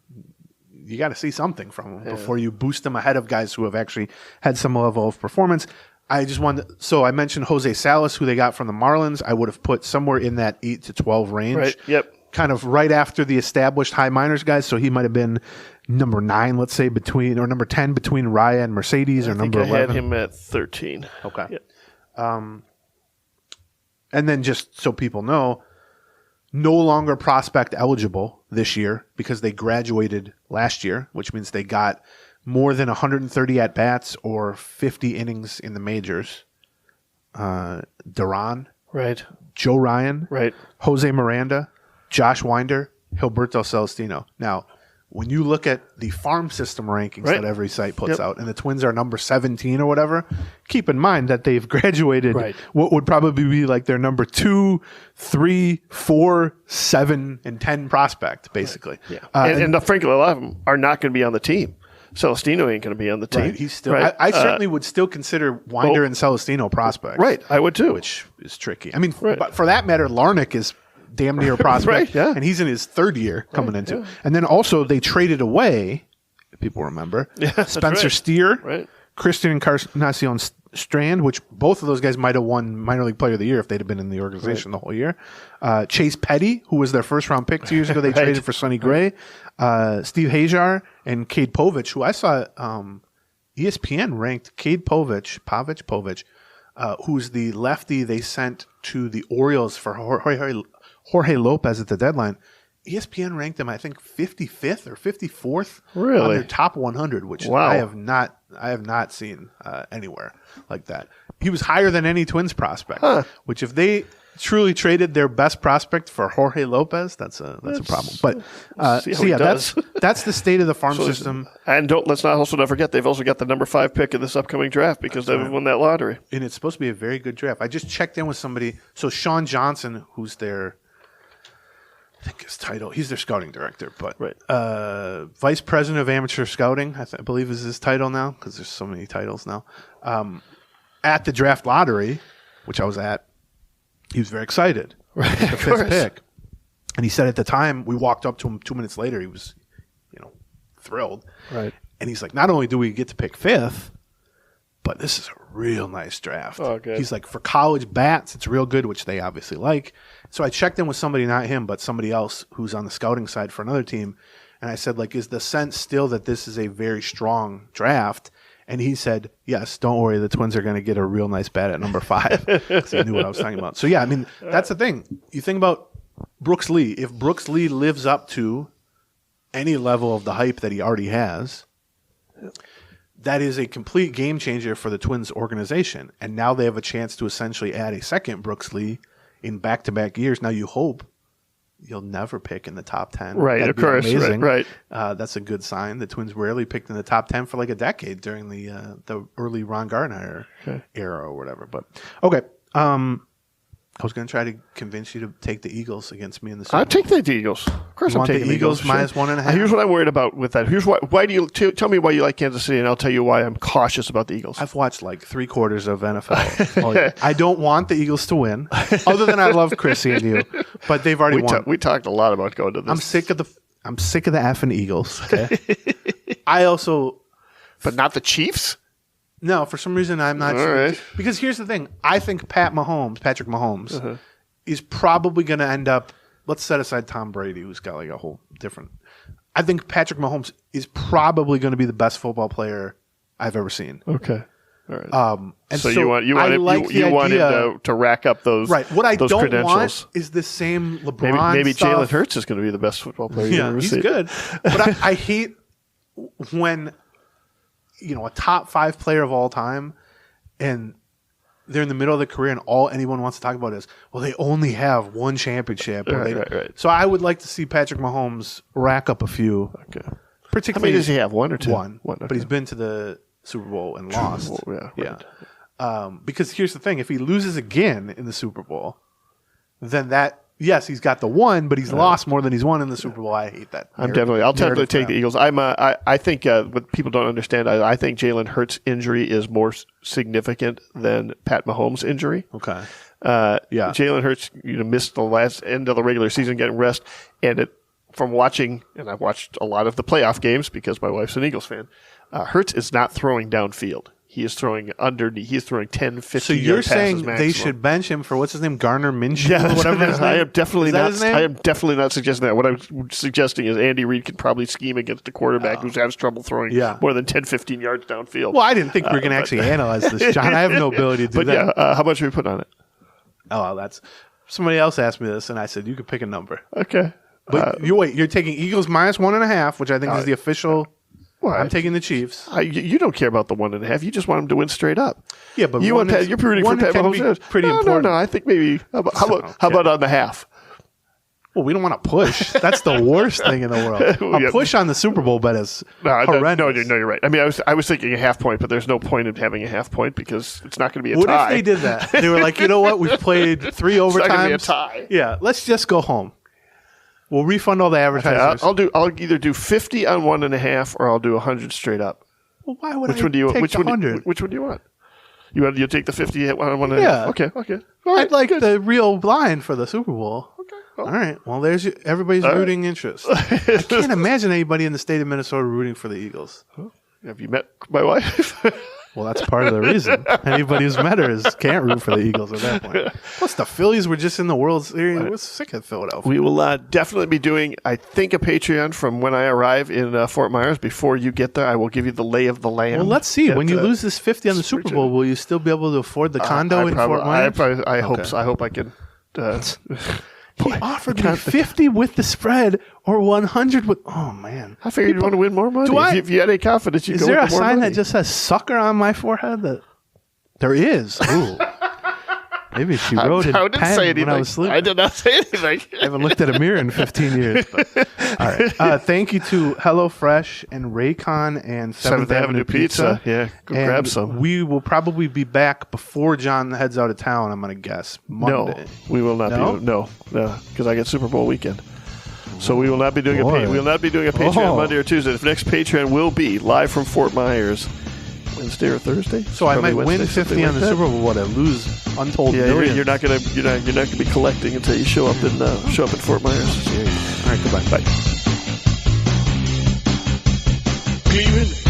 you got to see something from them before you boost them ahead of guys who have actually had some level of performance. I just wanted so I mentioned Jose Salas, who they got from the Marlins. I would have put somewhere in that 8 to 12 range. Right. Yep. Kind of right after the established high minors guys. So he might have been number 9, let's say, number 10 between Raya and Mercedes, or number 11. I had him at 13. Okay. Yep. And then just so people know, no longer prospect eligible this year because they graduated last year, which means they got more than 130 at-bats or 50 innings in the majors. Duran, Right. Joe Ryan, Right. Jose Miranda, Josh Winder, Gilberto Celestino. Now, when you look at the farm system rankings Right. that every site puts Yep. out, and the Twins are number 17 or whatever, keep in mind that they've graduated Right. what would probably be like their number 2, 3, 4, 7, and 10 prospect, basically. Yeah. And frankly, a lot of them are not going to be on the team. Celestino ain't going to be on the team. Right, he's still. Right. I certainly would still consider Winder and Celestino prospects. Right. I would too. Which is tricky. I mean, Right. but for that matter, Larnach is damn near a prospect, Right, yeah. and he's in his third year coming into. And then also they traded away, if people remember, Spencer right. Steer, Right. Christian Encarnacion Strand, which both of those guys might have won minor league player of the year if they'd have been in the organization the whole year. Chase Petty, who was their first round pick 2 years ago, they traded for Sonny Gray. Steve Hajar and Cade Povich, who I saw ESPN ranked Cade Povich, who's the lefty they sent to the Orioles for Jorge Lopez at the deadline. ESPN ranked him, I think, 55th or 54th on Really? their top 100, which Wow. I have not seen anywhere like that. He was higher than any Twins prospect, which if they truly traded their best prospect for Jorge Lopez, that's a problem. But see how so he yeah, does. that's the state of the farm system, And let's not forget they've also got the number 5 pick in this upcoming draft because they've won that lottery. and it's supposed to be a very good draft. I just checked in with somebody. So Sean Johnson, who's their, I think his title, he's their scouting director, but Right. vice president of amateur scouting, I believe is his title now because there's so many titles now. At the draft lottery, which I was at, he was very excited. Right, the fifth pick, and he said at the time we walked up to him 2 minutes later, he was, thrilled. Right. And he's like, not only do we get to pick 5th, but this is a real nice draft. Oh, good. He's like, for college bats, it's real good, which they obviously like. So I checked in with somebody, not him, but somebody else who's on the scouting side for another team. And I said, like, is the sense still that this is a very strong draft? And he said, yes, don't worry, the Twins are going to get a real nice bat at number 5. So he knew what I was talking about. So, yeah, I mean, that's the thing. You think about Brooks Lee. If Brooks Lee lives up to any level of the hype that he already has, that is a complete game changer for the Twins organization. And now they have a chance to essentially add a second Brooks Lee in back-to-back years. Now you hope you'll never pick in the top 10. Right, That'd of be course. amazing. Right. That's a good sign. The Twins rarely picked in the top 10 for like a decade during the early Ron Gardenhire era or whatever. But okay, I was going to try to convince you to take the Eagles against me in the Super Bowl. I'll take the Eagles. Of course, I'm want the taking the Eagles Eagles minus 1.5? Here's what I'm worried about with that. Here's why do you tell me why you like Kansas City, and I'll tell you why I'm cautious about the Eagles. I've watched like 3/4 of NFL. all year. I don't want the Eagles to win, other than I love Chrissy and you, but they've already won. We talked a lot about going to this. I'm sick of the effing Eagles. Okay? I also, but not the Chiefs. no, for some reason I'm not All sure. right. Because here's the thing. I think Patrick Mahomes, is probably going to end up, let's set aside Tom Brady, who's got like a whole different. I think Patrick Mahomes is probably going to be the best football player I've ever seen. Okay. All right. And so you want him to rack up those right. What I those don't credentials. want is the same LeBron. Maybe stuff. Jalen Hurts is going to be the best football player you've Yeah, ever he's seen. good. But I hate when a top 5 player of all time, and they're in the middle of their career, and all anyone wants to talk about is, well, they only have one championship. Right. So I would like to see Patrick Mahomes rack up a few. Okay. How Particularly, many does he have? One or two? One. Okay. But he's been to the Super Bowl and lost. Bowl, yeah. Right. Because here's the thing: if he loses again in the Super Bowl, then yes, he's got the one, but he's lost more than he's won in the Super Bowl. I hate that. I'll definitely take the Eagles. I think what people don't understand, I think Jalen Hurts' injury is more significant than Pat Mahomes' injury. Okay. Jalen Hurts missed the last end of the regular season getting rest, and from watching, and I've watched a lot of the playoff games because my wife's an Eagles fan, Hurts is not throwing downfield. He is throwing underneath. He's throwing 10, 15 So you're yard saying passes they maximum. should bench him for what's his name, Garner Minshew, Yeah, or whatever his name? I am definitely Is that not. his name? I am definitely not suggesting that. What I'm suggesting is Andy Reid could probably scheme against a quarterback who has trouble throwing more than 10, 15 yards downfield. Well, I didn't think we were going to actually analyze this, John. I have no ability to do But that. yeah, how much are we putting on it? Oh, well, that's somebody else asked me this, and I said you could pick a number. Okay. But you're taking Eagles minus 1.5, which I think is the official. Well, I'm taking the Chiefs. You don't care about the 1.5. You just want them to win straight up. Yeah, but you're rooting for Pat Mahomes. Pretty important. No. I think maybe. How about on the half? Well, we don't want to push. That's the worst thing in the world. A push on the Super Bowl bet is horrendous. No, you're right. I mean, I was thinking a half point, but there's no point in having a half point because it's not going to be a tie. What if they did that? They were like, you know what? We've played 3 overtimes. It's not going to be a tie. Yeah, let's just go home. We'll refund all the advertisers. I'll either do 50 on 1.5 or I'll do 100 straight up. Well, why would which one do you take which the one 100? Which one do you want? You take the 50 on 1.5? Yeah. Okay. All right, I'd like the real line for the Super Bowl. Okay. All right. Well, there's everybody's rooting interest. I can't imagine anybody in the state of Minnesota rooting for the Eagles. Have you met my wife? Well, that's part of the reason. Anybody who's met her can't root for the Eagles at that point. Plus, the Phillies were just in the World Series. We're sick of Philadelphia. We will definitely be doing, I think, a Patreon from when I arrive in Fort Myers. Before you get there, I will give you the lay of the land. Well, let's see. When you lose this 50 on the Super Bowl, will you still be able to afford the condo in Fort Myers? I hope so. I hope I can. He offered me 50 with the spread or 100 with. Oh, man. I figured you want to win more money. If you had any confidence, you go with more money. Is there a sign money. that just says sucker on my forehead? There is. Ooh. Maybe she wrote it in pen when I was sleeping. I did not say anything. I haven't looked at a mirror in 15 years. But. All right. Thank you to HelloFresh and Raycon and 7th Avenue Pizza. Yeah, go grab some. We will probably be back before John heads out of town, I'm going to guess. Monday. No, we will not be. No, because I get Super Bowl weekend. So we will not be doing we will not be doing a Patreon Monday or Tuesday. The next Patreon will be live from Fort Myers. Wednesday or Thursday. So I might win 50 on the Super Bowl. What I lose untold millions. You're not gonna be collecting until you show up in Fort Myers. All right, goodbye. Bye. Gleeman